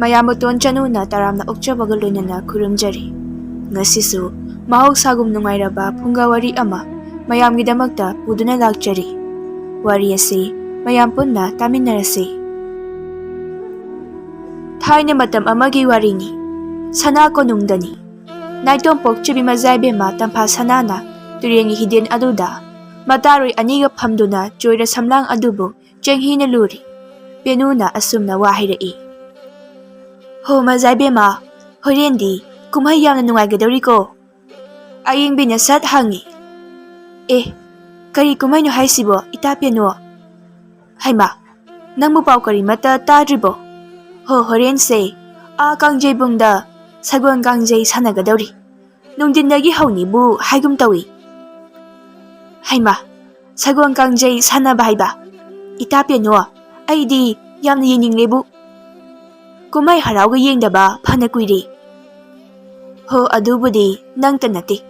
ꯃꯌꯥꯝꯕꯇꯣꯟ ꯆꯅꯨꯅ ꯇꯔꯥꯝꯅ ꯑꯣꯛꯆꯕꯒ ꯂꯣꯏꯅꯅ ꯈꯨꯔꯨꯝꯖꯔꯤ꯫ ꯉꯁꯤꯁꯨ ꯃꯍꯧꯁꯥꯒꯨꯝ ꯅꯨꯡꯉꯥꯏꯔꯕ ꯐꯨꯡꯒꯥꯋꯥꯔꯤ ꯑꯃ ꯃꯌꯥꯝꯒꯤꯗꯃꯛꯇ ꯄꯨꯗꯨꯅ ꯂꯥꯛꯆꯔꯤ꯫ ꯋꯥꯔꯤ ꯑꯁꯤ ꯃꯌꯥꯝ ꯄꯨꯟꯅ ꯇꯥꯃꯤꯟꯅꯔꯁꯤ꯫ ꯊꯥꯏꯅ ꯃꯇꯝ ꯑꯃꯒꯤ ꯋꯥꯔꯤꯅꯤ꯫ ꯁꯅꯥ ꯀꯣꯅꯨꯡꯗꯅꯤ꯫ ꯅꯥꯏꯇꯣꯝꯄꯣꯛ ꯆꯨꯕꯤ ꯃꯖꯥꯏꯕꯦꯝꯃ ꯇꯝꯐꯥ ꯁꯅꯥꯅ ꯇꯨꯔꯦꯟꯒꯤ ꯍꯤꯗꯦꯟ ꯑꯗꯨꯗ ꯃꯇꯥꯔꯣꯏ ꯑꯅꯤꯒ ꯐꯝꯗꯨꯅ ꯆꯣꯏꯔ ꯁꯝꯂꯥꯡ ꯑꯗꯨꯕꯨ ꯆꯦꯡꯍꯤꯅ ꯂꯨꯔꯤ꯫ ꯄꯦꯅꯨꯅ ꯑꯁꯨꯝꯅ ꯋꯥ ꯍꯥꯏꯔꯛꯏ꯫ ꯍꯣ ꯃꯖꯥꯏꯕꯦꯝꯃ, ꯍꯣꯔꯦꯟꯗꯤ ꯀꯨꯝꯍꯩ ꯌꯥꯝꯅ ꯅꯨꯡꯉꯥꯏꯒꯗꯧꯔꯤꯀꯣ? ꯑꯌꯤꯡꯕꯤꯅ ꯁꯠ ꯍꯪꯉꯤ꯫ ꯀꯔꯤ ꯀꯨꯝꯍꯩꯅꯣ ꯍꯥꯏꯁꯤꯕꯣ ꯏꯇꯥ ꯄꯦꯅꯨ? ꯍꯩꯃꯥ, ꯅꯪꯕꯨ ꯄꯥꯎ ꯀꯔꯤꯃꯠꯇ ꯇꯥꯗ꯭ꯔꯤꯕꯣ? ꯍꯣꯔꯦꯟꯁꯦ ꯀꯥꯡꯖꯩꯕꯨꯡꯗ ꯁꯒꯣꯜ ꯀꯥꯡꯖꯩ ꯁꯥꯟꯅꯒꯗꯧꯔꯤ꯫ ꯅꯨꯡꯊꯤꯟꯗꯒꯤ ꯍꯧꯅꯤꯕꯨ ꯍꯥꯏꯒꯨꯝ ꯇꯧꯏ꯫ ꯍꯩꯃꯥ, ꯁꯒꯣꯜ ꯀꯥꯡꯖꯩ ꯁꯥꯟꯅꯕ ꯍꯥꯏꯕ? ꯏꯇꯥ ꯄꯦꯅꯨ, ꯑꯩꯗꯤ ꯌꯥꯝꯅ ꯌꯦꯡꯅꯤꯡꯂꯦꯕꯨ꯫ ꯀꯨꯝꯍꯩ ꯍꯔꯥꯎꯒ ꯌꯦꯡꯗꯕ ꯐꯅ ꯀꯨꯏꯔꯦ꯫ ꯑꯗꯨꯕꯨꯗꯤ ꯅꯪꯇ ꯅꯠꯇꯦ꯫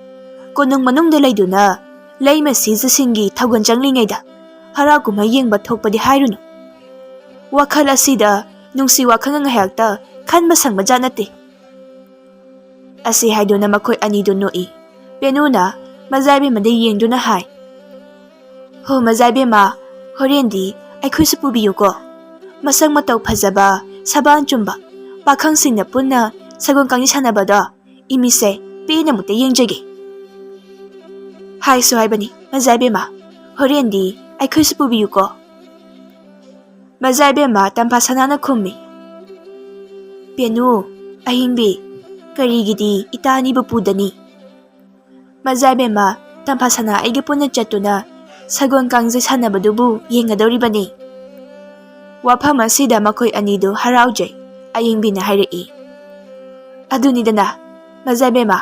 ꯀꯣꯅꯨꯡ ꯃꯅꯨꯡꯗ ꯂꯩꯗꯨꯅ ꯂꯩꯃ ꯁꯤꯖꯁꯤꯡꯒꯤ ꯊꯧꯒꯜ ꯆꯪꯂꯤꯉꯩꯗ ꯍꯔꯥꯎ ꯀꯨꯝꯍꯩ ꯌꯦꯡꯕ ꯊꯣꯛꯄꯗꯤ ꯍꯥꯏꯔꯨꯅꯨ꯫ ꯋꯥꯈꯜ ꯑꯁꯤꯗ ꯅꯨꯡꯁꯤ ꯋꯥꯈꯜꯅ ꯉꯥꯏꯍꯥꯛꯇ ꯈꯟꯕ ꯁꯪꯕ ꯖꯥꯠ ꯅꯠꯇꯦ꯫ ꯑꯁꯤ ꯍꯥꯏꯗꯨꯅ ꯃꯈꯣꯏ ꯑꯅꯤꯗꯨ ꯅꯣꯛꯏ꯫ ꯄꯦꯅꯨꯅ ꯃꯖꯥꯏꯕꯦꯝꯃꯗ ꯌꯦꯡꯗꯨꯅ ꯍꯥꯏ꯫ ꯃꯖꯥꯏꯕꯦꯝꯃ, ꯍꯣꯔꯦꯟꯗꯤ ꯑꯩꯈꯣꯏꯁꯨ ꯄꯨꯕꯤꯌꯨꯀꯣ꯫ ꯃꯁꯛ ꯃꯇꯧ ꯐꯖꯕ, ꯁꯕꯥꯟ ꯆꯨꯝꯕ ꯄꯥꯈꯪꯁꯤꯡꯅ ꯄꯨꯟꯅ ꯁꯒꯣꯜ ꯀꯥꯡꯖꯩ ꯁꯥꯟꯅꯕꯗꯣ ꯏꯃꯤꯠꯁꯦ ꯄꯦꯟꯅ ꯑꯃꯨꯛꯇ ꯌꯦꯡꯖꯒꯦ꯫ ꯍꯥꯏꯁꯨ ꯍꯥꯏꯕꯅꯤ ꯃꯖꯥꯏꯕꯦꯝꯃ, ꯍꯣꯔꯦꯟꯗꯤ ꯑꯩꯈꯣꯏꯁꯨ ꯄꯨꯕꯤꯌꯨꯀꯣ꯫ ꯃꯖꯥꯏꯕꯦꯝꯃ ꯇꯝꯐꯥ ꯁꯅꯥꯅ ꯈꯨꯝꯃꯤ꯫ ꯄꯦꯅꯨ, ꯑꯍꯤꯡꯕꯤ, ꯀꯔꯤꯒꯤꯗꯤ ꯏꯇꯥ ꯑꯅꯤꯕꯨ ꯄꯨꯗꯅꯤ? ꯃꯖꯥꯏꯕꯦꯝꯃ ꯇꯝꯐꯥ ꯁꯅꯥ ꯑꯩꯒ ꯄꯨꯟꯅ ꯆꯠꯇꯨꯅ ꯁꯒꯣꯜ ꯀꯥꯡꯖꯩ ꯁꯥꯟꯅꯕꯗꯨꯕꯨ ꯌꯦꯡꯒꯗꯧꯔꯤꯕꯅꯤ꯫ ꯋꯥꯐꯝ ꯑꯁꯤꯗ ꯃꯈꯣꯏ ꯑꯅꯤꯗꯨ ꯍꯔꯥꯎꯖꯩ꯫ ꯑꯌꯤꯡꯕꯤꯅ ꯍꯥꯏꯔꯛꯏ꯫ ꯑꯗꯨꯅꯤꯗꯅ ꯃꯖꯥꯏꯕꯦꯝꯃ,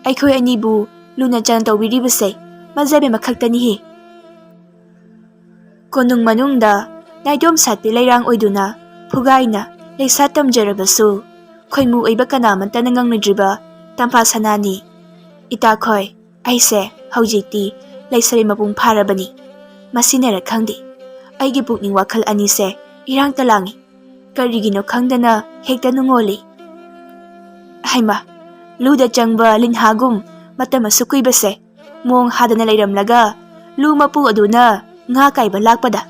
ꯑꯩꯈꯣꯏ ꯑꯅꯤꯕꯨ ꯂꯨꯅ ꯆꯥꯟꯅ ꯇꯧꯕꯤꯔꯤꯕꯁꯦ ꯃꯖꯥꯏꯕꯦꯝꯃ ꯈꯛꯇꯅꯤꯍꯦ꯫ ꯀꯣꯅꯨꯡ ꯃꯅꯨꯡꯗ ꯅꯥꯏꯇꯣꯝ ꯁꯥꯠꯄꯤ ꯂꯩꯔꯥꯡ ꯑꯣꯏꯗꯨꯅ ꯐꯨꯒꯥꯏꯅ ꯂꯩꯁꯥ ꯇꯝꯖꯔꯕꯁꯨ ꯈꯣꯏꯃꯨ ꯑꯣꯏꯕ ꯀꯅꯥꯃꯠꯇꯅ ꯉꯝꯅꯗ꯭ꯔꯤꯕ ꯇꯝꯐꯥ ꯁꯅꯥꯅꯤ꯫ ꯏꯇꯥꯈꯣꯏ, ꯑꯩꯁꯦ ꯍꯧꯖꯤꯛꯇꯤ ꯂꯩꯁꯥꯕꯤ ꯃꯄꯨꯡ ꯐꯥꯔꯕꯅꯤ꯫ ꯃꯁꯤꯅꯔ ꯈꯪꯗꯦ, ꯑꯩꯒꯤ ꯄꯨꯛꯅꯤꯡ ꯋꯥꯈꯜ ꯑꯅꯤꯁꯦ ꯏꯔꯥꯡꯇ ꯂꯥꯡꯉꯤ꯫ ꯀꯔꯤꯒꯤꯅꯣ ꯈꯪꯗꯅ ꯍꯦꯛꯇ ꯅꯨꯡꯉꯣꯜꯂꯤ꯫ ꯍꯩꯃꯥ, ꯂꯨꯗ ꯆꯪꯕ ꯂꯤꯟꯍꯥꯒꯨꯝ ꯃꯇꯝ ꯑꯁꯨꯛ ꯀꯨꯏꯕꯁꯦ ꯃꯣꯡ ꯍꯥꯗꯅ ꯂꯩꯔꯝꯂꯒ ꯂꯨ ꯃꯄꯨ ꯑꯗꯨꯅ ꯉꯥ ꯀꯥꯏꯕ ꯂꯥꯛꯄꯗ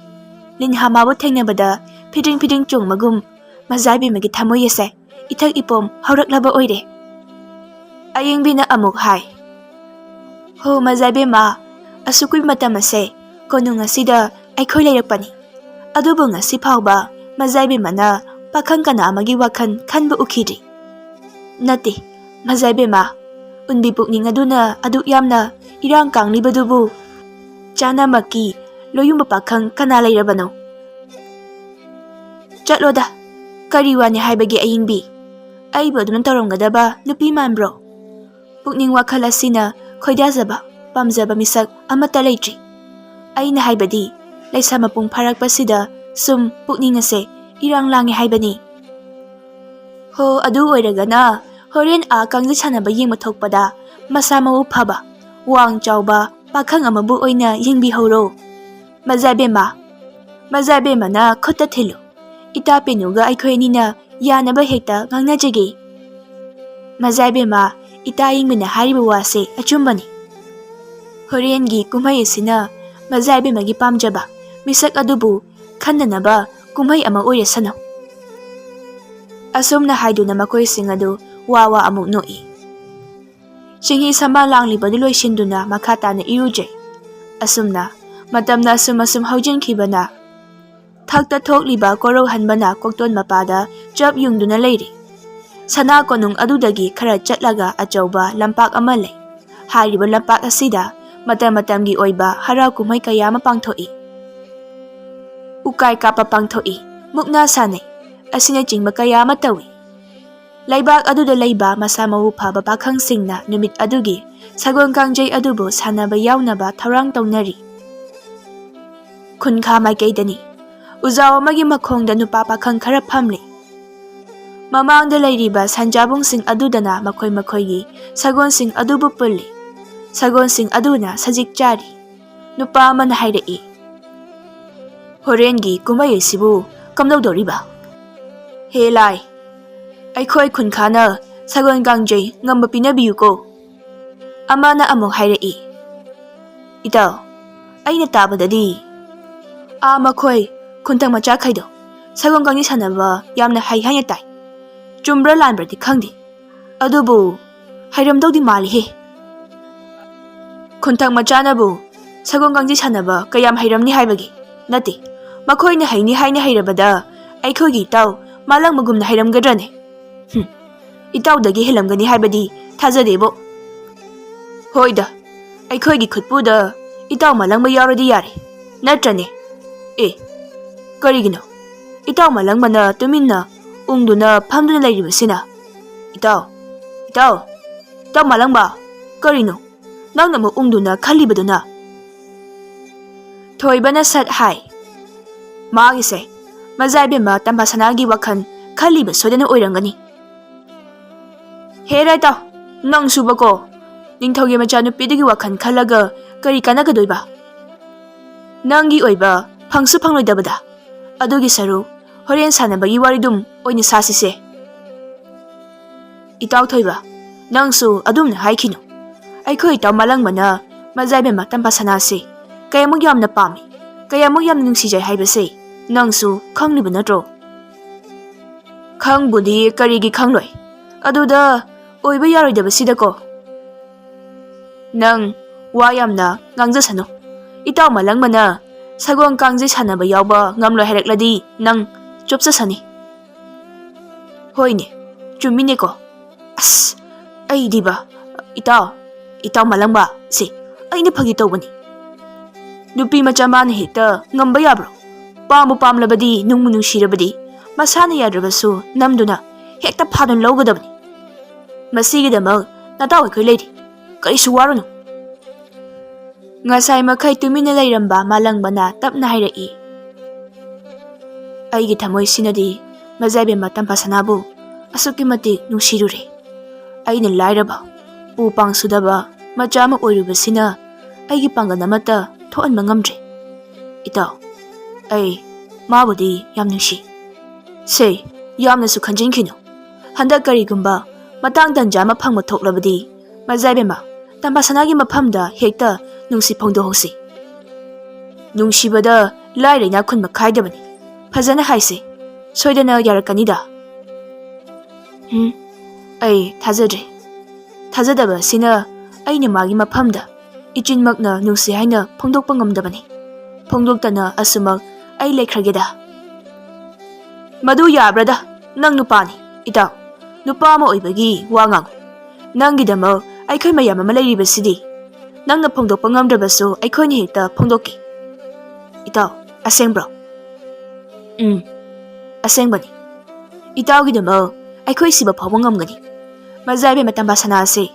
ꯂꯤꯟꯍꯥ ꯃꯥꯕꯨ ꯊꯦꯡꯅꯕꯗ ꯐꯤꯗ꯭ꯔꯤꯡ ꯐꯤꯗ꯭ꯔꯤꯡ ꯆꯣꯡꯕꯒꯨꯝ ꯃꯖꯥꯏꯕꯦꯝꯃꯒꯤ ꯊꯃꯣꯏ ꯑꯁꯦ ꯏꯊꯛ ꯏꯄꯣꯝ ꯍꯧꯔꯛꯂꯕ ꯑꯣꯏꯔꯦ꯫ ꯑꯌꯤꯡꯕꯤꯅ ꯑꯃꯨꯛ ꯍꯥꯏ꯫ ꯃꯖꯥꯏꯕꯦꯝꯃ, ꯑꯁꯨꯛ ꯀꯨꯏꯕ ꯃꯇꯝ ꯑꯁꯦ ꯀꯣꯅꯨꯡ ꯑꯁꯤꯗ ꯑꯩꯈꯣꯏ ꯂꯩꯔꯛꯄꯅꯤ꯫ ꯑꯗꯨꯕꯨ ꯉꯁꯤ ꯐꯥꯎꯕ ꯃꯖꯥꯏꯕꯦꯝꯃꯅ ꯄꯥꯈꯪ ꯀꯅꯥ ꯑꯃꯒꯤ ꯋꯥꯈꯜ ꯈꯟꯕ ꯎꯈꯤꯗ꯭ꯔꯤ꯫ ꯅꯠꯇꯦ ꯃꯖꯥꯏꯕꯦꯝꯃ, ꯎꯟꯕꯤ ꯄꯨꯛꯅꯤꯡ ꯑꯗꯨꯅ ꯑꯗꯨꯛ ꯌꯥꯝꯅ ꯏꯔꯥꯡ ꯀꯥꯡꯂꯤꯕꯗꯨꯕꯨ ꯆꯥꯅꯃꯛꯀꯤ ꯂꯣꯌꯨꯝꯕ ꯄꯥꯈꯪ ꯀꯅꯥ ꯂꯩꯔꯕꯅꯣ? ꯆꯠꯂꯣꯗ, ꯀꯔꯤ ꯋꯥꯅꯤ ꯍꯥꯏꯕꯒꯦ ꯑꯌꯤꯡꯕꯤ? ꯑꯩꯕꯨ ꯑꯗꯨꯝꯅ ꯇꯧꯔꯝꯒꯗꯕ ꯅꯨꯄꯤ ꯃꯥꯟꯕ꯭ꯔꯣ? ꯄꯨꯛꯅꯤꯡ ꯋꯥꯈꯜ ꯑꯁꯤꯅ ꯈꯣꯏꯗꯥꯖꯕ ꯄꯥꯝꯖꯕ ꯃꯤꯁꯛ ꯑꯃꯠꯇ ꯂꯩꯇ꯭ꯔꯤ꯫ ꯑꯩꯅ ꯍꯥꯏꯕꯗꯤ ꯂꯩꯁꯥ ꯃꯄꯨꯡ ꯐꯥꯔꯛꯄꯁꯤꯗ ꯁꯨꯝ ꯄꯨꯛꯅꯤꯡ ꯑꯁꯦ ꯏꯔꯥꯡ ꯂꯥꯡꯉꯦ ꯍꯥꯏꯕꯅꯤ꯫ ꯑꯗꯨ ꯑꯣꯏꯔꯒꯅ ꯍꯣꯔꯦꯟ ꯀꯥꯡꯖꯩ ꯁꯥꯟꯅꯕ ꯌꯦꯡꯕ ꯊꯣꯛꯄꯗ ꯃꯁꯥ ꯃꯎ ꯐꯕ, ꯋꯥꯡ ꯆꯥꯎꯕ ꯄꯥꯈꯪ ꯑꯃꯕꯨ ꯑꯣꯏꯅ ꯌꯦꯡꯕꯤꯍꯧꯔꯣ꯫ ꯃꯖꯥꯏꯕꯦꯝꯃꯅ ꯈꯨꯠꯇ ꯊꯤꯜꯂꯨ꯫ ꯏꯇꯥ ꯄꯦꯅꯨꯒ ꯑꯩꯈꯣꯏ ꯑꯅꯤꯅ ꯌꯥꯅꯕ ꯍꯦꯛꯇ ꯉꯥꯡꯅꯖꯒꯦ꯫ ꯃꯖꯥꯏꯕꯦꯝꯃ, ꯏꯇꯥ ꯑꯌꯤꯡꯕꯤꯅ ꯍꯥꯏꯔꯤꯕ ꯋꯥꯁꯦ ꯑꯆꯨꯝꯕꯅꯤ꯫ ꯍꯣꯔꯦꯟꯒꯤ ꯀꯨꯝꯍꯩ ꯑꯁꯤꯅ ꯃꯖꯥꯏꯕꯦꯝꯃꯒꯤ ꯄꯥꯝꯖꯕ ꯃꯤꯁꯛ ꯑꯗꯨꯕꯨ ꯈꯟꯅꯅꯕ ꯀꯨꯝꯍꯩ ꯑꯃ ꯑꯣꯏꯔꯁꯅꯨ꯫ ꯑꯁꯨꯝꯅ ꯍꯥꯏꯗꯨꯅ ꯃꯈꯣꯏꯁꯤꯡ ꯑꯗꯨ ꯋꯥ ꯑꯃꯨꯛ ꯅꯣꯛꯏ꯫ ꯆꯤꯡꯍꯤ ꯁꯝꯕꯥꯜ ꯂꯥꯡꯂꯤꯕꯗꯨ ꯂꯣꯏꯁꯤꯟꯗꯨꯅ ꯃꯈꯥ ꯇꯥꯅ ꯏꯔꯨꯖꯩ꯫ ꯑꯁꯨꯝꯅ ꯃꯇꯝꯅ ꯑꯁꯨꯝ ꯍꯧꯖꯤꯟꯈꯤꯕꯅ ꯊꯛꯇ ꯊꯣꯛꯂꯤꯕ ꯀꯣꯔꯧꯍꯟꯕꯅ ꯀꯣꯛꯇꯣꯟ ꯃꯄꯥꯗ ꯆꯞ ꯌꯨꯡꯗꯨꯅ ꯂꯩꯔꯤ꯫ ꯁꯅꯥ ꯀꯣꯅꯨꯡ ꯑꯗꯨꯗꯒꯤ ꯈꯔ ꯆꯠꯂꯒ ꯑꯆꯧꯕ ꯂꯝꯄꯥꯛ ꯑꯃ ꯂꯩ꯫ ꯍꯥꯏꯔꯤꯕ ꯂꯝꯄꯥꯛ ꯑꯁꯤꯗ ꯃꯇꯝ ꯃꯇꯝꯒꯤ ꯑꯣꯏꯕ ꯍꯔꯥꯎ ꯀꯨꯝꯍꯩ ꯀꯌꯥ ꯑꯃ ꯄꯥꯡꯊꯣꯛꯏ꯫ ꯎꯀꯥꯏ ꯀꯥꯞꯄ ꯄꯥꯡꯊꯣꯛꯏ, ꯃꯨꯛꯅꯥ ꯁꯥꯟꯅꯩ, ꯑꯁꯤꯅꯆꯤꯡꯕ ꯀꯌꯥ ꯑꯃ ꯇꯧꯏ꯫ ꯂꯩꯕꯥꯛ ꯑꯗꯨꯗ ꯂꯩꯕ ꯃꯁꯥ ꯃꯎ ꯐꯕ ꯄꯥꯈꯪꯁꯤꯡꯅ ꯅꯨꯃꯤꯠ ꯑꯗꯨꯒꯤ ꯁꯒꯣꯜ ꯀꯥꯡꯖꯩ ꯑꯗꯨꯕꯨ ꯁꯥꯟꯅꯕ ꯌꯥꯎꯅꯕ ꯊꯧꯔꯥꯡ ꯇꯧꯅꯔꯤ꯫ ꯈꯨꯟꯈꯥ ꯃꯥꯏꯀꯩꯗꯅꯤ꯫ ꯎꯖꯥꯎ ꯑꯃꯒꯤ ꯃꯈꯣꯡꯗ ꯅꯨꯄꯥ ꯄꯥꯈꯪ ꯈꯔ ꯐꯝꯂꯤ꯫ ꯃꯃꯥꯡꯗ ꯂꯩꯔꯤꯕ ꯁꯟꯖꯥꯕꯨꯡꯁꯤꯡ ꯑꯗꯨꯗꯅ ꯃꯈꯣꯏꯒꯤ ꯁꯒꯣꯜꯁꯤꯡ ꯑꯗꯨꯕꯨ ꯄꯨꯜꯂꯤ꯫ ꯁꯒꯣꯜꯁꯤꯡ ꯑꯗꯨꯅ ꯁꯖꯤꯛ ꯆꯥꯔꯤ꯫ ꯅꯨꯄꯥ ꯑꯃꯅ ꯍꯥꯏꯔꯛꯏ꯫ ꯍꯣꯔꯦꯟꯒꯤ ꯀꯨꯝꯍꯩ ꯑꯁꯤꯕꯨ ꯀꯝꯗꯧꯗꯧꯔꯤꯕ? ꯍꯦ ꯂꯥꯏ, ꯑꯩꯈꯣꯏ ꯈꯨꯟꯈꯥꯅ ꯁꯒꯣꯜ ꯀꯥꯡꯖꯩ ꯉꯝꯕ ꯄꯤꯅꯕꯤꯌꯨꯀꯣ꯫ ꯑꯃꯅ ꯑꯃꯨꯛ ꯍꯥꯏꯔꯛꯏ꯫ ꯏꯇꯥꯎ, ꯑꯩꯅ ꯇꯥꯕꯗꯗꯤ ꯃꯈꯣꯏ ꯈꯨꯟꯊꯪ ꯃꯆꯥꯈꯩꯗꯣ ꯁꯒꯣꯜ ꯀꯥꯡꯖꯩ ꯁꯥꯟꯅꯕ ꯌꯥꯝꯅ ꯍꯩ ꯍꯥꯏꯅ ꯇꯥꯏ꯫ ꯆꯨꯝꯕ꯭ꯔꯥ ꯂꯥꯟꯕ꯭ꯔꯗꯤ ꯈꯪꯗꯦ, ꯑꯗꯨꯕꯨ ꯍꯩꯔꯝꯗꯧꯗꯤ ꯃꯥꯜꯂꯤꯍꯦ꯫ ꯈꯨꯟꯊꯪ ꯃꯆꯥꯅꯕꯨ ꯁꯒꯣꯜ ꯀꯥꯡꯖꯩ ꯁꯥꯟꯅꯕ ꯀꯌꯥꯝ ꯍꯩꯔꯝꯅꯤ ꯍꯥꯏꯕꯒꯤ ꯅꯠꯇꯦ, ꯃꯈꯣꯏꯅ ꯍꯩꯅꯤ ꯍꯥꯏꯅ ꯍꯩꯔꯕꯗ ꯑꯩꯈꯣꯏꯒꯤ ꯏꯇꯥꯎ ꯃꯥꯂꯪꯕꯒꯨꯝꯅ ꯍꯩꯔꯝꯒꯗ꯭ꯔꯅꯦ? ꯏꯇꯥꯎꯗꯒꯤ ꯍꯦꯜꯂꯝꯒꯅꯤ ꯍꯥꯏꯕꯗꯤ ꯊꯥꯖꯗꯦꯕꯣ꯫ ꯍꯣꯏꯗ, ꯑꯩꯈꯣꯏꯒꯤ ꯈꯨꯠꯄꯨꯗ ꯏꯇꯥꯎ ꯃꯥꯂꯪꯕ ꯌꯥꯎꯔꯗꯤ ꯌꯥꯔꯦ, ꯅꯠꯇ꯭ꯔꯅꯦ? ꯀꯔꯤꯒꯤꯅꯣ ꯏꯇꯥꯎ ꯃꯥꯂꯪꯕꯅ ꯇꯨꯃꯤꯟꯅ ꯎꯪꯗꯨꯅ ꯐꯝꯗꯨꯅ ꯂꯩꯔꯤꯕꯁꯤꯅ? ꯏꯇꯥꯎ ꯃꯥꯂꯪꯕ, ꯀꯔꯤꯅꯣ ꯅꯪꯅ ꯑꯃꯨꯛ ꯎꯪꯗꯨꯅ ꯈꯜꯂꯤꯕꯗꯨꯅ? ꯊꯣꯏꯕꯅ ꯁꯠ ꯍꯥꯏ꯫ ꯃꯥꯒꯤꯁꯦ ꯃꯖꯥꯏꯕꯦꯝꯃ ꯇꯝꯐꯥꯁꯅꯥꯒꯤ ꯋꯥꯈꯜ ꯈꯜꯂꯤꯕ ꯁꯣꯏꯗꯅ ꯑꯣꯏꯔꯝꯒꯅꯤ꯫ ꯍꯦꯔꯥ ꯏꯇꯥꯎ, ꯅꯪꯁꯨꯕꯀꯣ, ꯅꯤꯡꯊꯧꯒꯤ ꯃꯆꯥꯅꯨꯄꯤꯗꯨꯒꯤ ꯋꯥꯈꯜ ꯈꯜꯂꯒ ꯀꯔꯤ ꯀꯥꯟꯅꯒꯗꯣꯏꯕ? ꯅꯪꯒꯤ ꯑꯣꯏꯕ ꯐꯪꯁꯨ ꯐꯪꯂꯣꯏꯗꯕꯗ, ꯑꯗꯨꯒꯤ ꯁꯔꯨꯛ ꯍꯣꯔꯦꯟ ꯁꯥꯟꯅꯕꯒꯤ ꯋꯥꯔꯤꯗꯨꯝ ꯑꯣꯏꯅ ꯁꯥꯁꯤꯁꯦ꯫ ꯏꯇꯥꯎ ꯊꯣꯏꯕ, ꯅꯪꯁꯨ ꯑꯗꯨꯝꯅ ꯍꯥꯏꯈꯤꯅꯨ꯫ ꯑꯩꯈꯣꯏ ꯏꯇꯥꯎ ꯃꯥꯂꯪꯕꯅ ꯃꯖꯥꯏꯕꯦꯝꯃ ꯇꯝꯐꯥꯁꯅꯥꯁꯦ ꯀꯌꯥꯃꯨꯛ ꯌꯥꯝꯅ ꯄꯥꯝꯃꯤ, ꯀꯌꯥꯃꯨꯛ ꯌꯥꯝꯅ ꯅꯨꯡꯁꯤꯖꯩ ꯍꯥꯏꯕꯁꯦ ꯅꯪꯁꯨ ꯈꯪꯂꯤꯕ ꯅꯠꯇ꯭ꯔꯣ? ꯈꯪꯕꯨꯗꯤ ꯀꯔꯤꯒꯤ ꯈꯪꯂꯣꯏ, ꯑꯗꯨꯗ ꯑꯣꯏꯕ ꯌꯥꯔꯣꯏꯗꯕꯁꯤꯗꯀꯣ꯫ ꯅꯪ ꯋꯥ ꯌꯥꯝꯅ ꯉꯥꯡꯖꯁꯅꯨ꯫ ꯏꯇꯥꯎ ꯃꯥꯂꯪꯕꯅ ꯁꯒꯣꯜ ꯀꯥꯡꯖꯩ ꯁꯥꯟꯅꯕ ꯌꯥꯎꯕ ꯉꯝꯂꯣꯏ ꯍꯥꯏꯔꯛꯂꯗꯤ ꯅꯪ ꯆꯣꯞꯆꯁꯅꯤ꯫ ꯍꯣꯏꯅꯦ, ꯆꯨꯝꯃꯤꯅꯦꯀꯣ꯫ ꯑꯁ, ꯑꯩꯗꯤꯕ ꯏꯇꯥꯎ ꯃꯥꯂꯪꯕ, ꯑꯩꯅ ꯐꯥꯒꯤ ꯇꯧꯕꯅꯤ꯫ ꯅꯨꯄꯤ ꯃꯆꯥ ꯃꯥꯅ ꯍꯦꯛꯇ ꯉꯝꯕ ꯌꯥꯕ꯭ꯔꯣ? ꯄꯥꯝꯕꯨ ꯄꯥꯝꯂꯕꯗꯤ, ꯅꯨꯡꯕꯨ ꯅꯨꯡꯁꯤꯔꯕꯗꯤ, ꯃꯁꯥꯅ ꯌꯥꯗ꯭ꯔꯕꯁꯨ ꯅꯝꯗꯨꯅ ꯍꯦꯛꯇ ꯐꯥꯗꯨꯅ ꯂꯧꯒꯗꯕꯅꯤ꯫ ꯃꯁꯤꯒꯤꯗꯃꯛ ꯅꯇꯥꯎ ꯑꯩꯈꯣꯏ ꯂꯩꯔꯤ, ꯀꯔꯤꯁꯨ ꯋꯥꯔꯨꯅꯨ꯫ ꯉꯁꯥꯏ ꯃꯈꯩ ꯇꯨꯃꯤꯟꯅ ꯂꯩꯔꯝꯕ ꯃꯥꯂꯪꯕꯅ ꯇꯞꯅ ꯍꯥꯏꯔꯛꯏ꯫ ꯑꯩꯒꯤ ꯊꯃꯣꯏꯁꯤꯅꯗꯤ ꯃꯖꯥꯏꯕꯦꯝꯃ ꯇꯝꯐꯥꯁꯅꯥꯕꯨ ꯑꯁꯨꯛꯀꯤ ꯃꯇꯤꯛ ꯅꯨꯡꯁꯤꯔꯨꯔꯦ꯫ ꯑꯩꯅ ꯂꯥꯏꯔꯕ, ꯎ ꯄꯥꯡ ꯁꯨꯗꯕ ꯃꯆꯥ ꯑꯃ ꯑꯣꯏꯔꯨꯕꯁꯤꯅ ꯑꯩꯒꯤ ꯄꯥꯡꯒꯜ ꯑꯃꯠꯇ ꯊꯣꯛꯍꯟꯕ ꯉꯝꯗ꯭ꯔꯦ꯫ ꯏꯇꯥꯎ, ꯑꯩ ꯃꯥꯕꯨꯗꯤ ꯌꯥꯝ ꯅꯨꯡꯁꯤ꯫ ꯌꯥꯝꯅꯁꯨ ꯈꯟꯖꯤꯟꯈꯤꯅꯨ꯫ ꯍꯟꯗꯛ ꯀꯔꯤꯒꯨꯝꯕ ꯃꯇꯥꯡ ꯇꯟꯖꯥ ꯑꯃ ꯐꯪꯕ ꯊꯣꯛꯂꯕꯗꯤ ꯃꯖꯥꯏꯕꯦꯝꯃ ꯇꯝꯐꯥꯁꯅꯥꯒꯤ ꯃꯐꯝꯗ ꯍꯦꯛꯇ ꯅꯨꯡꯁꯤ ꯐꯣꯡꯗꯣꯛꯍꯧꯁꯤ꯫ ꯅꯨꯡꯁꯤꯕꯗ ꯂꯥꯏꯔ ꯏꯅꯥꯛ ꯈꯨꯟꯕ ꯈꯥꯏꯗꯕꯅꯤ꯫ ꯐꯖꯅ ꯍꯥꯏꯁꯤ, ꯁꯣꯏꯗꯅ ꯌꯥꯔꯛꯀꯅꯤꯗ꯫ ꯑꯩ ꯊꯥꯖꯗ꯭ꯔꯦ꯫ ꯊꯥꯖꯗꯕ ꯑꯁꯤꯅ ꯑꯩꯅ ꯃꯥꯒꯤ ꯃꯐꯝꯗ ꯏꯆꯤꯟꯃꯛꯅ ꯅꯨꯡꯁꯤ ꯍꯥꯏꯅ ꯐꯣꯡꯗꯣꯛꯄ ꯉꯝꯗꯕꯅꯤ꯫ ꯐꯣꯡꯗꯣꯛꯇꯅ ꯑꯁꯨꯃꯛ ꯑꯩ ꯂꯩꯈ꯭ꯔꯒꯦꯗ꯫ ꯃꯗꯨ ꯌꯥꯕ꯭ꯔꯗ? ꯅꯪ ꯅꯨꯄꯥꯅꯤ ꯏꯇꯥꯎ, ꯅꯨꯄꯥ ꯑꯃ ꯑꯣꯏꯕꯒꯤ ꯋꯥ ꯉꯥꯡꯉꯨ꯫ ꯅꯪꯒꯤꯗꯃꯛ ꯑꯩꯈꯣꯏ ꯃꯌꯥꯝ ꯑꯃ ꯂꯩꯔꯤꯕꯁꯤꯗꯤ, ꯅꯪꯅ ꯐꯣꯡꯗꯣꯛꯄ ꯉꯝꯗ꯭ꯔꯕꯁꯨ ꯑꯩꯈꯣꯏꯅ ꯍꯦꯛꯇ ꯐꯣꯡꯗꯣꯛꯀꯦ꯫ ꯏꯇꯥꯎ, ꯑꯁꯦꯡꯕ꯭ꯔꯣ? ꯑꯁꯦꯡꯕꯅꯤ꯫ ꯏꯇꯥꯎꯒꯤꯗꯃꯛ ꯑꯩꯈꯣꯏ ꯁꯤꯕ ꯐꯥꯎꯕ ꯉꯝꯒꯅꯤ꯫ ꯃꯖꯥꯏꯕꯦꯝꯃ ꯇꯝꯐꯥꯁꯅꯥꯁꯦ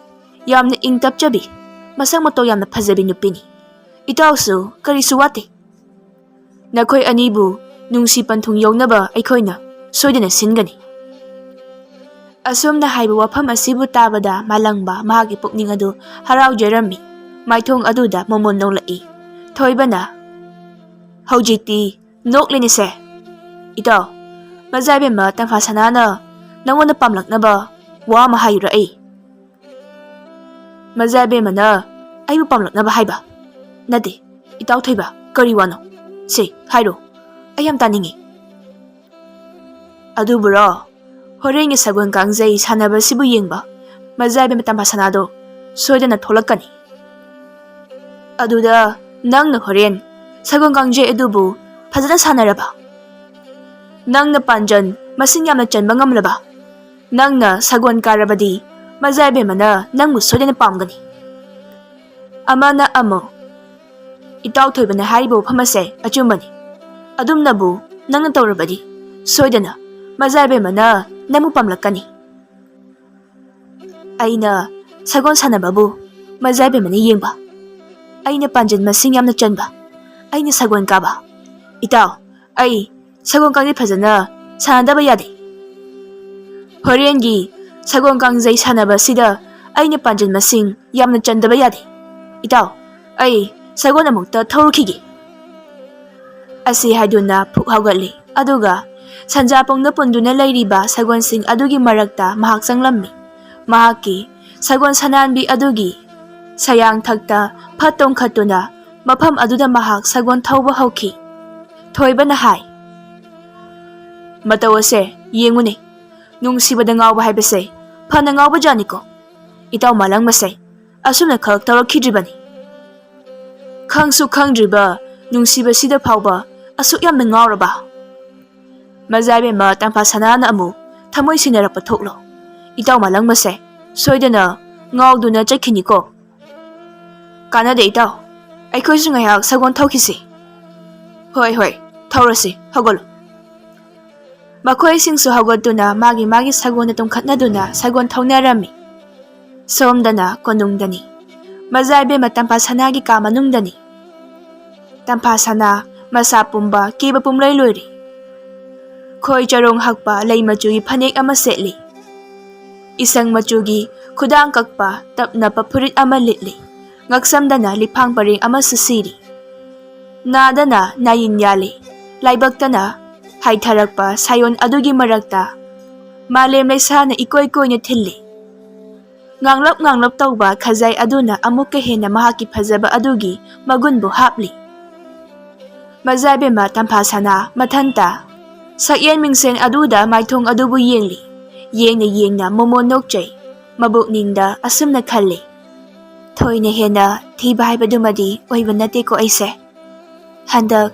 ꯌꯥꯝꯅ ꯏꯪ ꯇꯞꯆꯕꯤ, ꯃꯁꯛ ꯃꯇꯧ ꯌꯥꯝꯅ ꯐꯖꯕꯤ ꯅꯨꯄꯤꯅꯤ꯫ ꯏꯇꯥꯎꯁꯨ ꯀꯔꯤꯁꯨ ꯋꯥꯠꯇꯦ꯫ ꯅꯈꯣꯏ ꯑꯅꯤꯕꯨ ꯅꯨꯡꯁꯤ ꯄꯟꯊꯨꯡ ꯌꯧꯅꯕ ꯑꯩꯈꯣꯏꯅ ꯁꯣꯏꯗꯅ ꯁꯤꯟꯒꯅꯤ꯫ ꯑꯁꯨꯝꯅ ꯍꯥꯏꯕ ꯋꯥꯐꯝ ꯑꯁꯤꯕꯨ ꯇꯥꯕꯗ ꯃꯥꯂꯪꯕ ꯃꯍꯥꯛꯀꯤ ꯄꯨꯛꯅꯤꯡ ꯑꯗꯨ ꯍꯔꯥꯎꯖꯔꯝꯃꯤ꯫ ꯃꯥꯏꯊꯣꯡ ꯑꯗꯨꯗ ꯃꯣꯃꯣꯟ ꯅꯣꯡꯂꯛꯏ꯫ ꯊꯣꯏꯕꯅ, ꯍꯧꯖꯤꯛꯇꯤ ꯅꯣꯛꯂꯤꯅꯤꯁꯦ꯫ ꯏꯇꯥꯎ, ꯃꯖꯥꯏꯕꯦꯝꯃ ꯇꯝꯐꯥꯁꯅꯥꯅ ꯅꯪꯉꯣꯟꯗ ꯄꯥꯝꯂꯛꯅꯕ ꯋꯥ ꯑꯃ ꯍꯥꯏꯌꯨꯔ ꯑꯩ? ꯃꯖꯥꯏꯕꯦꯝꯃꯅ ꯑꯩꯕꯨ ꯄꯥꯝꯂꯛꯅꯕ ꯍꯥꯏꯕ? ꯅꯠꯇꯦ, ꯏꯇꯥꯎ ꯊꯣꯏꯕ, ꯀꯔꯤ ꯋꯥꯅꯣ? ꯍꯥꯏꯔꯣ, ꯑꯩ ꯌꯥꯝ ꯇꯥꯅꯤꯡꯉꯤ꯫ ꯑꯗꯨꯕꯨꯔꯣ, ꯍꯣꯔꯦꯟꯒꯤ ꯁꯒꯣꯜ ꯀꯥꯡꯖꯩ ꯁꯥꯟꯅꯕꯁꯤꯕꯨ ꯌꯦꯡꯕ ꯃꯖꯥꯏꯕꯦꯝꯃ ꯇꯝꯐꯥꯁꯅꯥꯗꯣ ꯁꯣꯏꯗꯅ ꯊꯣꯛꯂꯛꯀꯅꯤ꯫ ꯑꯗꯨꯗ ꯅꯪꯅ ꯍꯣꯔꯦꯟ ꯁꯒꯣꯜ ꯀꯥꯡꯖꯩ ꯑꯗꯨꯕꯨ ꯐꯖꯅ ꯁꯥꯟꯅꯔꯕ, ꯅꯪꯅ ꯄꯥꯟꯖꯟ ꯃꯁꯤꯡ ꯌꯥꯝꯅ ꯆꯟꯕ ꯉꯝꯂꯕ, ꯅꯪꯅ ꯁꯒꯣꯜ ꯀꯥꯔꯕꯗꯤ ꯃꯖꯥꯏꯕꯦꯝꯃꯅ ꯅꯪꯕꯨ ꯁꯣꯏꯗꯅ ꯄꯥꯝꯒꯅꯤ꯫ ꯑꯃꯅ ꯑꯃꯨꯛ, ꯏꯇꯥꯎ ꯊꯣꯏꯕꯅ ꯍꯥꯏꯔꯤꯕ ꯋꯥꯐꯝ ꯑꯁꯦ ꯑꯆꯨꯝꯕꯅꯤ꯫ ꯑꯗꯨꯝꯅꯕꯨ ꯅꯪꯅ ꯇꯧꯔꯕꯗꯤ ꯁꯣꯏꯗꯅ ꯃꯖꯥꯏꯕꯦꯝꯃꯅ ꯅꯪꯕꯨ ꯄꯥꯝꯂꯛꯀꯅꯤ꯫ ꯑꯩꯅ ꯁꯒꯣꯜ ꯁꯥꯟꯅꯕꯕꯨ ꯃꯖꯥꯏꯕꯦꯝꯃꯅ ꯌꯦꯡꯕ, ꯑꯩꯅ ꯄꯥꯟꯖꯟ ꯃꯁꯤꯡ ꯌꯥꯝꯅ ꯆꯟꯕ, ꯑꯩꯅ ꯁꯒꯣꯜ ꯀꯥꯕ, ꯏꯇꯥꯎ, ꯑꯩ ꯁꯒꯣꯜ ꯀꯥꯡꯖꯩ ꯐꯖꯅ ꯁꯥꯟꯅꯗꯕ ꯌꯥꯗꯦ꯫ ꯍꯣꯔꯦꯟꯒꯤ ꯁꯒꯣꯜ ꯀꯥꯡꯖꯩ ꯁꯥꯟꯅꯕꯁꯤꯗ ꯑꯩꯅ ꯄꯥꯟꯖꯟ ꯃꯁꯤꯡ ꯌꯥꯝꯅ ꯆꯟꯗꯕ ꯌꯥꯗꯦ꯫ ꯏꯇꯥꯎ, ꯑꯩ ꯁꯒꯣꯜ ꯑꯃꯨꯛꯇ ꯊꯧꯔꯨꯈꯤꯒꯦ꯫ ꯑꯁꯤ ꯍꯥꯏꯗꯨꯅ ꯐꯨꯛ ꯍꯧꯒꯠꯂꯤ, ꯑꯗꯨꯒ ꯁꯟꯖꯥꯄꯨꯡꯗ ꯄꯨꯟꯗꯨꯅ ꯂꯩꯔꯤꯕ ꯁꯒꯣꯜꯁꯤꯡ ꯑꯗꯨꯒꯤ ꯃꯔꯛꯇ ꯃꯍꯥꯛ ꯆꯪꯂꯝꯃꯤ꯫ ꯃꯍꯥꯛꯀꯤ ꯁꯒꯣꯜ ꯁꯅꯥꯟꯕꯤ ꯑꯗꯨꯒꯤ ꯁꯌꯥꯡꯊꯛꯇ ꯐꯠ ꯇꯣꯡꯈꯠꯇꯨꯅ ꯃꯐꯝ ꯑꯗꯨꯗ ꯃꯍꯥꯛ ꯁꯒꯣꯜ ꯊꯧꯕ ꯍꯧꯈꯤ꯫ ꯊꯣꯏꯕꯅ ꯍꯥꯏ, "ꯃꯇꯧ ꯑꯁꯦ ꯌꯦꯡꯉꯨꯅꯦ, ꯅꯨꯡꯁꯤꯕꯗ ꯉꯥꯎꯕ ꯍꯥꯏꯕꯁꯦ ꯐꯅ ꯉꯥꯎꯕꯖꯥꯠꯅꯤꯀꯣ꯫ ꯏꯇꯥꯎ ꯃꯥꯂꯪꯕꯁꯦ ꯑꯁꯨꯝꯅ ꯈꯛ ꯇꯧꯔꯛꯈꯤꯗ꯭ꯔꯤꯕꯅꯤ꯫ ꯈꯪꯁꯨ ꯈꯪꯗ꯭ꯔꯤꯕ ꯅꯨꯡꯁꯤꯕꯁꯤꯗ ꯐꯥꯎꯕ ꯑꯁꯨꯛ ꯌꯥꯝꯅ ꯉꯥꯎꯔꯕ? ꯃꯖꯥꯏꯕꯦꯝꯃ ꯇꯝꯐꯥ ꯁꯅꯥꯅ ꯑꯃꯨꯛ ꯊꯃꯣꯏ ꯁꯤꯟꯅꯔꯛꯄ ꯊꯣꯛꯂꯣ꯫ ꯏꯇꯥꯎ ꯃꯥꯂꯪꯕꯁꯦ ꯁꯣꯏꯗꯅ ꯉꯥꯎꯗꯨꯅ ꯆꯠꯈꯤꯅꯤꯀꯣ꯫ ꯀꯥꯟꯅꯗꯦ ꯏꯇꯥꯎ, ꯑꯩꯈꯣꯏꯁꯨ ꯉꯥꯏꯍꯥꯛ ꯁꯒꯣꯜ ꯊꯧꯈꯤꯁꯤ꯫ ꯍꯣꯏ ꯍꯣꯏ, ꯊꯧꯔꯁꯤ, ꯍꯧꯒꯠꯂꯨ꯫ ꯃꯈꯣꯏꯁꯤꯡꯁꯨ ꯍꯧꯒꯠꯇꯨꯅ ꯃꯥꯒꯤ ꯃꯥꯒꯤ ꯁꯒꯣꯜꯗ ꯇꯣꯡꯈꯠꯅꯗꯨꯅ ꯁꯒꯣꯜ ꯊꯧꯅꯔꯝꯃꯤ꯫ ꯁꯣꯝꯗꯅ ꯀꯣꯅꯨꯡꯗꯅꯤ, ꯃꯖꯥꯏꯕꯦꯝꯃ ꯇꯝꯐꯥ ꯁꯅꯥꯒꯤ ꯀꯥ ꯃꯅꯨꯡꯗꯅꯤ꯫ ꯇꯝꯐꯥ ꯁꯅꯥ ꯃꯁꯥ ꯄꯨꯝꯕ ꯀꯦꯕ ꯄꯨꯝꯂꯣꯏ ꯂꯣꯏꯔꯤ꯫ ꯈꯣꯏ ꯆꯔꯣꯡ ꯍꯛꯄ ꯂꯩ ꯃꯆꯨꯒꯤ ꯐꯅꯦꯛ ꯑꯃ ꯁꯦꯠꯂꯤ꯫ ꯏꯁꯪ ꯃꯆꯨꯒꯤ ꯈꯨꯗꯥꯡ ꯀꯛꯄ ꯇꯞ ꯅꯞꯄ ꯐꯨꯔꯤꯠ ꯑꯃ ꯂꯤꯠꯂꯤ꯫ ꯉꯛꯁꯝꯗꯅ ꯂꯤꯐꯥꯡ ꯄꯔꯦꯡ ꯑꯃꯁꯨ ꯁꯤꯔꯤ꯫ ꯅꯥꯗꯅ ꯅꯥꯌꯤꯟ ꯌꯥꯜꯂꯤ꯫ ꯂꯥꯏꯕꯛꯇꯅ ꯍꯥꯏꯊꯔꯛꯄ ꯁꯥꯌꯣꯟ ꯑꯗꯨꯒꯤ ꯃꯔꯛꯇ ꯃꯥꯂꯦꯝ ꯂꯩꯁꯥꯅ ꯏꯀꯣꯏ ꯀꯣꯏꯅ ꯊꯤꯜꯂꯤ꯫ ꯉꯥꯡꯂꯞ ꯉꯥꯡꯂꯞ ꯇꯧꯕ ꯈꯖꯥꯏ ꯑꯗꯨꯅ ꯑꯃꯨꯛꯀ ꯍꯦꯟꯅ ꯃꯍꯥꯛꯀꯤ ꯐꯖꯕ ꯑꯗꯨꯒꯤ ꯃꯒꯨꯟꯕꯨ ꯍꯥꯞꯂꯤ꯫ ꯃꯖꯥꯏꯕꯦꯝꯃ ꯇꯝꯐꯥ ꯁꯅꯥ ꯃꯊꯟꯇ ꯁꯛꯌꯦꯟ ꯃꯤꯡꯁꯦꯟ ꯑꯗꯨꯗ ꯃꯥꯏꯊꯣꯡ ꯑꯗꯨꯕꯨ ꯌꯦꯡꯂꯤ꯫ ꯌꯦꯡꯅ ꯌꯦꯡꯅ ꯃꯣꯃꯣꯟ ꯅꯣꯛꯆꯩ꯫ ꯃꯕꯨꯛꯅꯤꯡꯗ ꯑꯁꯨꯝꯅ ꯈꯜꯂꯤ, ꯊꯣꯏꯅ ꯍꯦꯟꯅ ꯊꯤꯕ ꯍꯥꯏꯕꯗꯨꯃꯗꯤ ꯑꯣꯏꯕ ꯅꯠꯇꯦꯀꯣ ꯑꯩꯁꯦ꯫ ꯍꯟꯗꯛ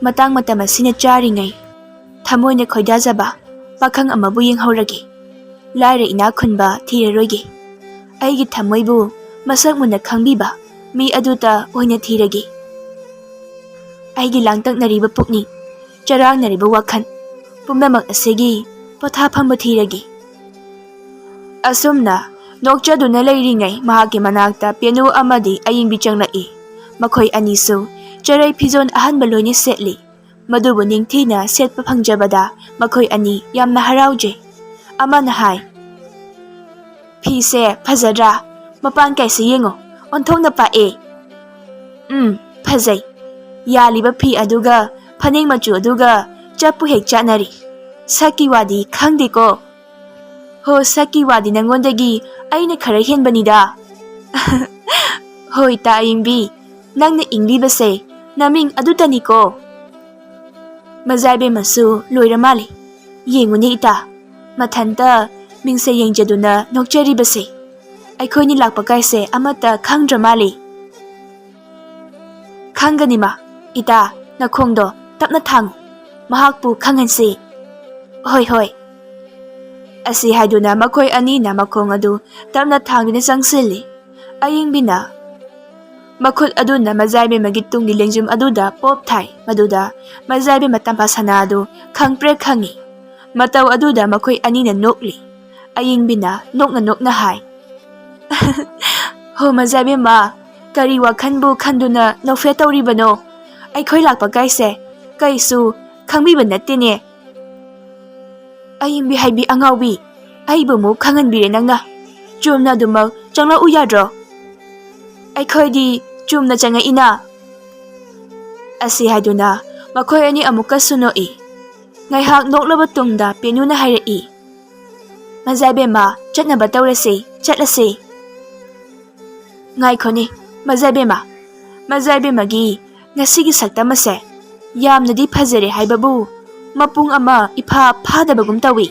ꯃꯇꯥꯡ ꯃꯇꯝ ꯑꯁꯤꯅ ꯆꯥꯔꯤꯉꯩ ꯊꯃꯣꯏꯅ ꯈꯣꯏꯗꯥꯖꯕ ꯄꯥꯈꯪ ꯑꯃꯕꯨ ꯌꯦꯡꯍꯧꯔꯒꯦ꯫ ꯂꯥꯏꯔ ꯏꯅꯥꯛ ꯈꯨꯟꯕ ꯊꯤꯔꯔꯣꯏꯒꯦ꯫ ꯑꯩꯒꯤ ꯊꯃꯣꯏꯕꯨ ꯃꯁꯛ ꯃꯨꯟꯅ ꯈꯪꯕꯤꯕ ꯃꯤ ꯑꯗꯨꯇ ꯑꯣꯏꯅ ꯊꯤꯔꯒꯦ꯫ ꯑꯩꯒꯤ ꯂꯥꯡꯇꯛꯅꯔꯤꯕ ꯄꯨꯛꯅꯤꯡ, ꯆꯔꯥꯡꯅꯔꯤꯕ ꯋꯥꯈꯜ ꯄꯨꯝꯅꯃꯛ ꯑꯁꯤꯒꯤ ꯄꯣꯊꯥꯐꯝꯕꯨ ꯊꯤꯔꯒꯦ꯫ ꯑꯁꯨꯝꯅ ꯅꯣꯛꯆꯗꯨꯅ ꯂꯩꯔꯤꯉꯩ ꯃꯍꯥꯛꯀꯤ ꯃꯅꯥꯛꯇ ꯄꯦꯅꯨ ꯑꯃꯗꯤ ꯑꯏꯡꯕꯤ ꯆꯪꯂꯛꯏ꯫ ꯃꯈꯣꯏ ꯑꯅꯤꯁꯨ ꯆꯔꯩ ꯐꯤꯖꯣꯜ ꯑꯍꯟꯕ ꯂꯣꯏꯅ ꯁꯦꯠꯂꯤ꯫ ꯃꯗꯨꯕꯨ ꯅꯤꯡꯊꯤꯅ ꯁꯦꯠꯄ ꯐꯪꯖꯕꯗ ꯃꯈꯣꯏ ꯑꯅꯤ ꯌꯥꯝꯅ ꯍꯔꯥꯎꯖꯩ꯫ ꯑꯃꯅ ꯍꯥꯏ, "ꯐꯤꯁꯦ ꯐꯖꯗ꯭ꯔꯥ? ꯃꯄꯥꯟ ꯀꯥꯏꯁꯦ ꯌꯦꯡꯉꯣ, ꯑꯣꯟꯊꯣꯛꯅ ꯄꯥꯛꯑꯦ." "ꯐꯖꯩ꯫ ꯌꯥꯜꯂꯤꯕ ꯐꯤ ꯑꯗꯨꯒ ꯐꯅꯦꯛ ꯃꯆꯨ ꯑꯗꯨꯒ ꯆꯞꯄꯨ ꯍꯦꯛ ꯆꯥꯅꯔꯤ꯫ ꯁꯛꯀꯤ ꯋꯥꯗꯤ ꯈꯪꯗꯦꯀꯣ." "ꯍꯣ, ꯁꯛꯀꯤ ꯋꯥꯗꯤ ꯅꯪꯉꯣꯟꯗꯒꯤ ꯑꯩꯅ ꯈꯔ ꯍꯦꯟꯕꯅꯤꯗ." "ꯍꯣꯏ ꯇꯥ ꯑꯏꯡꯕꯤ, ꯅꯪꯅ ꯏꯪꯂꯤꯕꯁꯦ ꯅꯃꯤꯡ ꯑꯗꯨꯇꯅꯤꯀꯣ." ꯃꯖꯥꯏꯕꯦꯝꯃꯁꯨ ꯂꯣꯏꯔ ꯃꯥꯜꯂꯤ꯫ ꯌꯦꯡꯉꯨꯅꯦ ꯏꯇꯥ, ꯃꯊꯟꯇ ꯃꯤꯡꯁꯦ ꯌꯦꯡꯖꯗꯨꯅ ꯅꯣꯛꯆꯔꯤꯕꯁꯦ꯫ ꯑꯩꯈꯣꯏꯅꯤ ꯂꯥꯛꯄ ꯀꯥꯏꯁꯦ ꯑꯃꯠꯇ ꯈꯪꯗ꯭ꯔ ꯃꯥꯜꯂꯤ꯫ ꯈꯪꯒꯅꯤꯃ, ꯏꯇꯥ ꯅꯈꯣꯡꯗꯣ ꯇꯞꯅ ꯊꯥꯡꯉꯨ, ꯃꯍꯥꯛꯄꯨ ꯈꯪꯍꯟꯁꯤ꯫ "ꯍꯣꯏ ꯍꯣꯏ." ꯑꯁꯤ ꯍꯥꯏꯗꯨꯅ ꯃꯈꯣꯏ ꯑꯅꯤꯅ ꯃꯈꯣꯡ ꯑꯗꯨ ꯇꯞꯅ ꯊꯥꯡꯗꯨꯅ ꯆꯪꯁꯤꯜꯂꯤ꯫ ꯑꯏꯡꯕꯤꯅ ꯃꯈꯨꯠ ꯑꯗꯨꯅ ꯃꯖꯥꯏꯕꯦꯝꯃꯒꯤ ꯇꯨꯡꯒꯤ ꯂꯦꯡꯖꯨꯝ ꯑꯗꯨꯗ ꯄꯣꯞ ꯊꯥꯏ꯫ ꯃꯗꯨꯗ ꯃꯖꯥꯏꯕꯦꯝꯃ ꯇꯝꯐꯥ ꯁꯅꯥ ꯑꯗꯨ ꯈꯪꯄ꯭ꯔꯦꯛ ꯈꯪꯉꯤ꯫ ꯃꯇꯧ ꯑꯗꯨꯗ ꯃꯈꯣꯏ ꯑꯅꯤꯅ ꯅꯣꯛꯂꯤ꯫ ꯑꯏꯡꯕꯤꯅ ꯅꯣꯛꯅ ꯅꯣꯛꯅ ꯍꯥꯏ, "ꯍꯣ ꯃꯖꯥꯏꯕꯦꯝꯃ, ꯀꯔꯤ ꯋꯥꯈꯟꯕꯨ ꯈꯟꯗꯨꯅ ꯅꯣꯛꯐꯦꯠ ꯇꯧꯔꯤꯕꯅꯣ? ꯑꯩꯈꯣꯏ ꯂꯥꯛꯄ ꯀꯥꯏꯁꯦ ꯀꯩꯁꯨ ꯈꯪꯕꯤꯕ ꯅꯠꯇꯦꯅꯦ." "ꯑꯏꯡꯕꯤ ꯍꯥꯏꯕꯤ ꯑꯉꯥꯎꯕꯤ, ꯑꯩꯕꯨ ꯑꯃꯨꯛ ꯈꯪꯍꯟꯕꯤꯔꯦ ꯅꯪꯅ꯫ ꯆꯨꯝꯅ ꯑꯗꯨꯃꯛ ꯆꯪꯂꯛꯎ ꯌꯥꯗ꯭ꯔꯣ? ꯑꯩꯈꯣꯏꯗꯤ ꯆꯨꯝꯅ ꯆꯪꯉꯛꯏꯅ." ꯑꯁꯤ ꯍꯥꯏꯗꯨꯅ ꯃꯈꯣꯏ ꯑꯅꯤ ꯑꯃꯨꯛꯀꯁꯨ ꯅꯣꯛꯏ꯫ ꯉꯥꯏꯍꯥꯛ ꯅꯣꯛꯂꯕ ꯇꯨꯡꯗ ꯄꯦꯅꯨꯅ ꯍꯥꯏꯔꯛꯏ, "ꯃꯖꯥꯏꯕꯦꯝꯃ, ꯆꯠꯅꯕ ꯇꯧꯔꯁꯤ, ꯆꯠꯂꯁꯤ." "ꯉꯥꯏꯈꯣꯅꯦ ꯃꯖꯥꯏꯕꯦꯝꯃ, ꯃꯖꯥꯏꯕꯦꯝꯃꯒꯤ ꯉꯁꯤꯒꯤ ꯁꯛꯇꯝ ꯑꯁꯦ ꯌꯥꯝꯅꯗꯤ ꯐꯖꯔꯦ ꯍꯥꯏꯕꯕꯨ ꯃꯄꯨꯡ ꯑꯃ ꯏꯐꯥ ꯐꯥꯗꯕꯒꯨꯝ ꯇꯧꯏ."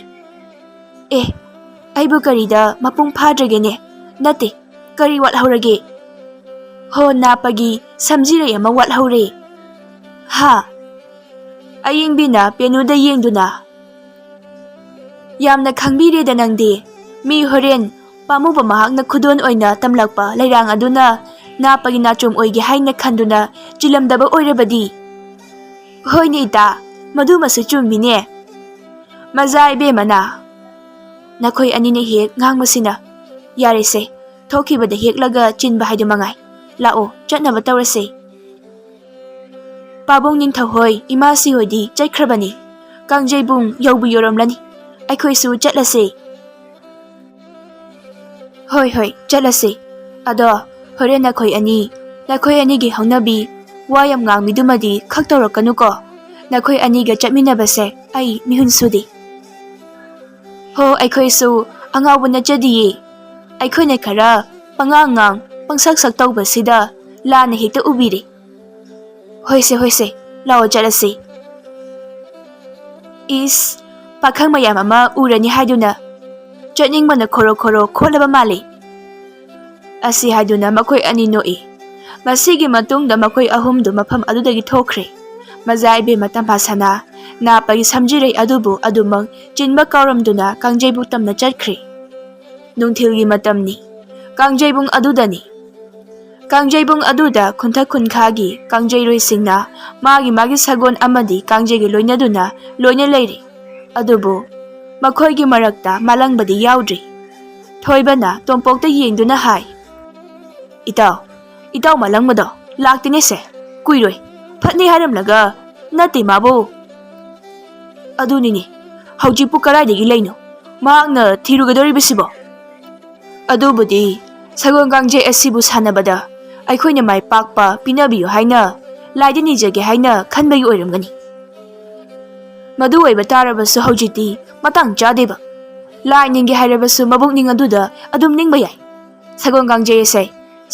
"ꯑꯩꯕꯨ ꯀꯔꯤꯗ ꯃꯄꯨꯡ ꯐꯥꯗ꯭ꯔꯒꯦꯅꯦ? ꯅꯠꯇꯦ, ꯀꯔꯤ ꯋꯥꯠꯍꯧꯔꯒꯦ?" "ꯍꯣ, ꯅꯥꯞꯄꯒꯤ ꯁꯝꯖꯤꯔꯩ ꯑꯃ ꯋꯥꯠꯍꯧꯔꯦ." "ꯍꯥ?" ꯑꯏꯡꯕꯤꯅ ꯄꯦꯅꯨꯗ ꯌꯦꯡꯗꯨꯅ, "ꯌꯥꯝꯅ ꯈꯪꯕꯤꯔꯦꯗ ꯅꯪꯗꯤ꯫ ꯃꯤ ꯍꯣꯔꯦꯟ ꯄꯥꯝꯃꯨꯕ ꯃꯍꯥꯛꯅ ꯈꯨꯗꯣꯟ ꯑꯣꯏꯅ ꯇꯝꯂꯛꯄ ꯂꯩꯔꯥꯡ ꯑꯗꯨꯅ ꯅꯥꯞꯄꯒꯤ ꯅꯥꯆꯣꯝ ꯑꯣꯏꯒꯦ ꯍꯥꯏꯅ ꯈꯟꯗꯨꯅ ꯆꯤꯜꯂꯝꯗꯕ ꯑꯣꯏꯔꯕꯗꯤ." "ꯍꯣꯏꯅꯦ ꯏꯇꯥ, ꯃꯗꯨꯃꯁꯨ ꯆꯨꯝꯃꯤꯅꯦ." ꯃꯖꯥꯏꯕꯦꯝꯃꯅ, "ꯅꯈꯣꯏ ꯑꯅꯤꯅ ꯍꯦꯛ ꯉꯥꯡꯕꯁꯤꯅ ꯌꯥꯔꯦꯁꯦ, ꯊꯣꯛꯈꯤꯕꯗ ꯍꯦꯛꯂꯒ ꯆꯤꯟꯕ ꯍꯥꯏꯗꯨ ꯃꯉꯥꯏ꯫ ꯂꯥꯛꯑꯣ, ꯆꯠꯅꯕ ꯇꯧꯔꯁꯤ." "ꯄꯥꯕꯨꯡ ꯅꯤꯡꯊꯧꯍꯣꯏ ꯏꯃꯥꯁꯤ ꯍꯣꯏꯗꯤ ꯆꯠꯈ꯭ꯔꯕꯅꯤ꯫ ꯀꯥꯡꯖꯩꯕꯨꯡ ꯌꯧꯕꯨ ꯌꯧꯔꯝꯂꯅꯤ꯫ ꯑꯩꯈꯣꯏꯁꯨ ꯆꯠꯂꯁꯤ." "ꯍꯣꯏ ꯍꯣꯏ, ꯆꯠꯂꯁꯤ꯫ ꯑꯗꯣ ꯍꯣꯔꯦꯟ ꯅꯈꯣꯏ ꯑꯅꯤꯒꯤ ꯍꯧꯅꯕꯤ ꯋꯥ ꯌꯥꯝ ꯉꯥꯡꯕꯤꯗꯨꯃꯗꯤ ꯈꯛ ꯇꯧꯔꯛꯀꯅꯨꯀꯣ꯫ ꯅꯈꯣꯏ ꯑꯅꯤꯒ ꯆꯠꯃꯤꯟꯅꯕꯁꯦ ꯑꯩ ꯃꯤꯍꯨꯟ ꯁꯨꯗꯦ. ꯍꯣ ꯑꯩꯈꯣꯏꯁꯨ ꯑꯉꯥꯎꯕ ꯅꯠꯆꯗꯤꯌꯦ. ꯑꯩꯈꯣꯏꯅ ꯈꯔ ꯄꯉꯥꯡ ꯄꯪꯁꯛ ꯇꯧꯕꯁꯤꯗ ꯂꯥꯟꯅ ꯍꯦꯛꯇ ꯎꯕꯤꯔꯦ. ꯍꯣꯏꯁꯦ ꯂꯥꯛꯑꯣ ꯆꯠꯂꯁꯤ. ꯏꯁ ꯄꯥꯈꯪ ꯃꯌꯥꯝ ꯑꯃ ꯎꯔꯅꯤ ꯍꯥꯏꯗꯨꯅ ꯆꯠꯅꯤꯡꯕꯅ ꯈꯣꯔꯣ ꯈꯣꯠꯂꯕ ꯃꯥꯜꯂꯤ. ꯑꯁꯤ ꯍꯥꯏꯗꯨꯅ ꯃꯈꯣꯏ ꯑꯅꯤ ꯅꯣꯛꯏ. ꯃꯁꯤꯒꯤ ꯃꯇꯨꯡꯗ ꯃꯈꯣꯏ ꯑꯍꯨꯝꯗꯨ ꯃꯐꯝ ꯑꯗꯨꯗꯒꯤ ꯊꯣꯛꯈ꯭ꯔꯦ. ꯃꯖꯥ ꯏꯕꯦꯝꯃ ꯇꯝꯐꯥꯁꯅꯥ ꯅꯥꯞꯄꯒꯤ ꯁꯝꯖꯤꯔꯩ ꯑꯗꯨꯕꯨ ꯑꯗꯨꯃꯛ ꯆꯤꯟꯕ ꯀꯥꯎꯔꯝꯗꯨꯅ ꯀꯥꯡꯖꯩꯕꯨꯡ ꯇꯝꯅ ꯆꯠꯈ꯭ꯔꯦ. ꯅꯨꯡꯊꯤꯜꯒꯤ ꯃꯇꯝꯅꯤ. ꯀꯥꯡꯖꯩꯕꯨꯡ ꯑꯗꯨꯗꯅꯤ. ꯀꯥꯡꯖꯩꯕꯨꯡ ꯑꯗꯨꯗ ꯈꯨꯟꯊꯛ ꯈꯨꯟꯈꯥꯒꯤ ꯀꯥꯡꯖꯩꯔꯣꯏꯁꯤꯡꯅ ꯃꯥꯒꯤ ꯁꯒꯣꯜ ꯑꯃꯗꯤ ꯀꯥꯡꯖꯩꯒ ꯂꯣꯏꯅꯗꯨꯅ ꯂꯣꯏꯅ ꯂꯩꯔꯤ. ꯑꯗꯨꯕꯨ ꯃꯈꯣꯏꯒꯤ ꯃꯔꯛꯇ ꯃꯥꯂꯪꯕꯗꯤ ꯌꯥꯎꯗ꯭ꯔꯤ. ꯊꯣꯏꯕꯅ ꯇꯣꯝꯄꯣꯛꯇ ꯌꯦꯡꯗꯨꯅ ꯍꯥꯏ. ꯏꯇꯥꯎ ꯃꯥꯂꯪꯕꯗꯣ ꯂꯥꯛꯇꯦꯅꯦꯁꯦ. ꯀꯨꯏꯔꯣꯏ. ꯐꯠꯅꯤ ꯍꯥꯏꯔꯝꯂꯒ ꯅꯠꯇꯦ ꯃꯥꯕꯨ. ꯑꯗꯨꯅꯤꯅꯦ. ꯍꯧꯖꯤꯛꯄꯨ ꯀꯔꯥꯏꯗꯒꯤ ꯂꯩꯅꯣ? ꯃꯍꯥꯛꯅ ꯊꯤꯔꯨꯒꯗꯧꯔꯤꯕꯁꯤꯕꯣ? ꯑꯗꯨꯕꯨꯗꯤ ꯁꯒꯣꯜ ꯀꯥꯡꯖꯩ ꯑꯁꯤꯕꯨ ꯁꯥꯟꯅꯕꯗ ꯑꯩꯈꯣꯏꯅ ꯃꯥꯏ ꯄꯥꯛꯄ ꯄꯤꯅꯕꯤꯌꯨ ꯍꯥꯏꯅ ꯂꯥꯏꯗ ꯅꯤꯖꯒꯦ ꯍꯥꯏꯅ ꯈꯟꯕꯒꯤ ꯑꯣꯏꯔꯝꯒꯅꯤ. ꯃꯗꯨ ꯑꯣꯏꯕ ꯇꯥꯔꯕꯁꯨ ꯍꯧꯖꯤꯛꯇꯤ ꯃꯇꯥꯡ ꯆꯥꯗꯦꯕ. ꯂꯥꯏ ꯅꯤꯡꯒꯦ ꯍꯥꯏꯔꯕꯁꯨ ꯃꯕꯨꯛꯅꯤꯡ ꯑꯗꯨꯗ ꯑꯗꯨꯝ ꯅꯤꯡꯕ ꯌꯥꯏ. ꯁꯒꯣꯜ ꯀꯥꯡꯖꯩ ꯑꯁꯦ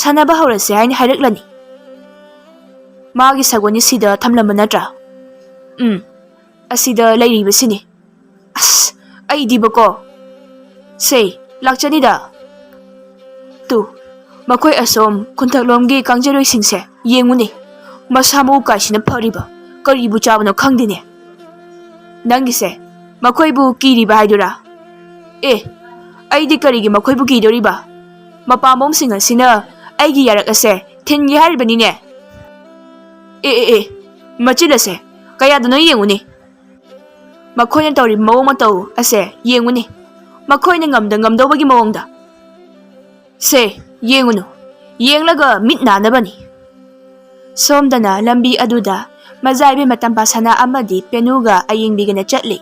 ꯁꯥꯟꯅꯕ ꯍꯧꯔꯁꯦ ꯍꯥꯏꯅ ꯍꯥꯏꯔꯛꯂꯅꯤ. ꯃꯥꯒꯤ ꯁꯒꯣꯜꯅꯤ ꯁꯤꯗ ꯊꯝꯂꯝꯕ ꯅꯠꯇ꯭ꯔꯥ? ꯑꯁꯤꯗ ꯂꯩꯔꯤꯕꯁꯤꯅꯤ. ꯑꯁ ꯑꯩꯗꯤꯕꯀꯣ. ꯁꯦ ꯂꯥꯛꯆꯅꯤꯗ. ꯃꯈꯣꯏ ꯑꯁꯣꯝ ꯈꯨꯟꯊꯛꯂꯣꯝꯒꯤ ꯀꯥꯡꯖꯩꯔꯣꯏꯁꯤꯡꯁꯦ ꯌꯦꯡꯉꯨꯅꯦ. ꯃꯁꯥ ꯃꯎ ꯀꯥꯏꯁꯤꯅ ꯐꯔꯤꯕ ꯀꯔꯤꯕꯨ ꯆꯥꯕꯅꯣ ꯈꯪꯗꯦꯅꯦ. ꯅꯪꯒꯤꯁꯦ ꯃꯈꯣꯏꯕꯨ ꯀꯤꯔꯤꯕ ꯍꯥꯏꯗꯨꯔꯥ? ꯑꯩꯗꯤ ꯀꯔꯤꯒꯤ ꯃꯈꯣꯏꯕꯨ ꯀꯤꯗꯣꯔꯤꯕ? ꯃꯄꯥꯝꯕꯣꯝꯁꯤꯡ ꯑꯁꯤꯅ ꯑꯩꯒꯤ ꯌꯥꯔꯛ ꯑꯁꯦ ꯊꯤꯟꯒꯦ ꯍꯥꯏꯔꯤꯕꯅꯤꯅꯦ. ꯃꯆꯤꯟ ꯑꯁꯦ ꯀꯌꯥꯗꯅꯣ ꯌꯦꯡꯉꯨꯅꯦ. ꯃꯈꯣꯏꯅ ꯇꯧꯔꯤꯕ ꯃꯑꯣꯡ ꯃꯇꯧ ꯑꯁꯦ ꯌꯦꯡꯉꯨꯅꯦ. ꯃꯈꯣꯏꯅ ꯉꯝꯗꯧꯕꯒꯤ ꯃꯑꯣꯡꯗ. ꯁꯦ ꯌꯦꯡꯉꯨꯅꯨ. ꯌꯦꯡꯂꯒ ꯃꯤꯠ ꯅꯥꯅꯕꯅꯤ. ꯁꯣꯝꯗꯅ ꯂꯝꯕꯤ ꯑꯗꯨꯗ ꯃꯖꯥ ꯏꯕꯦꯝꯃ ꯇꯝꯐꯥꯁꯅꯥ ꯑꯃꯗꯤ ꯄꯦꯅꯨꯒ ꯑꯌꯦꯡꯕꯤꯒꯅ ꯆꯠꯂꯤ.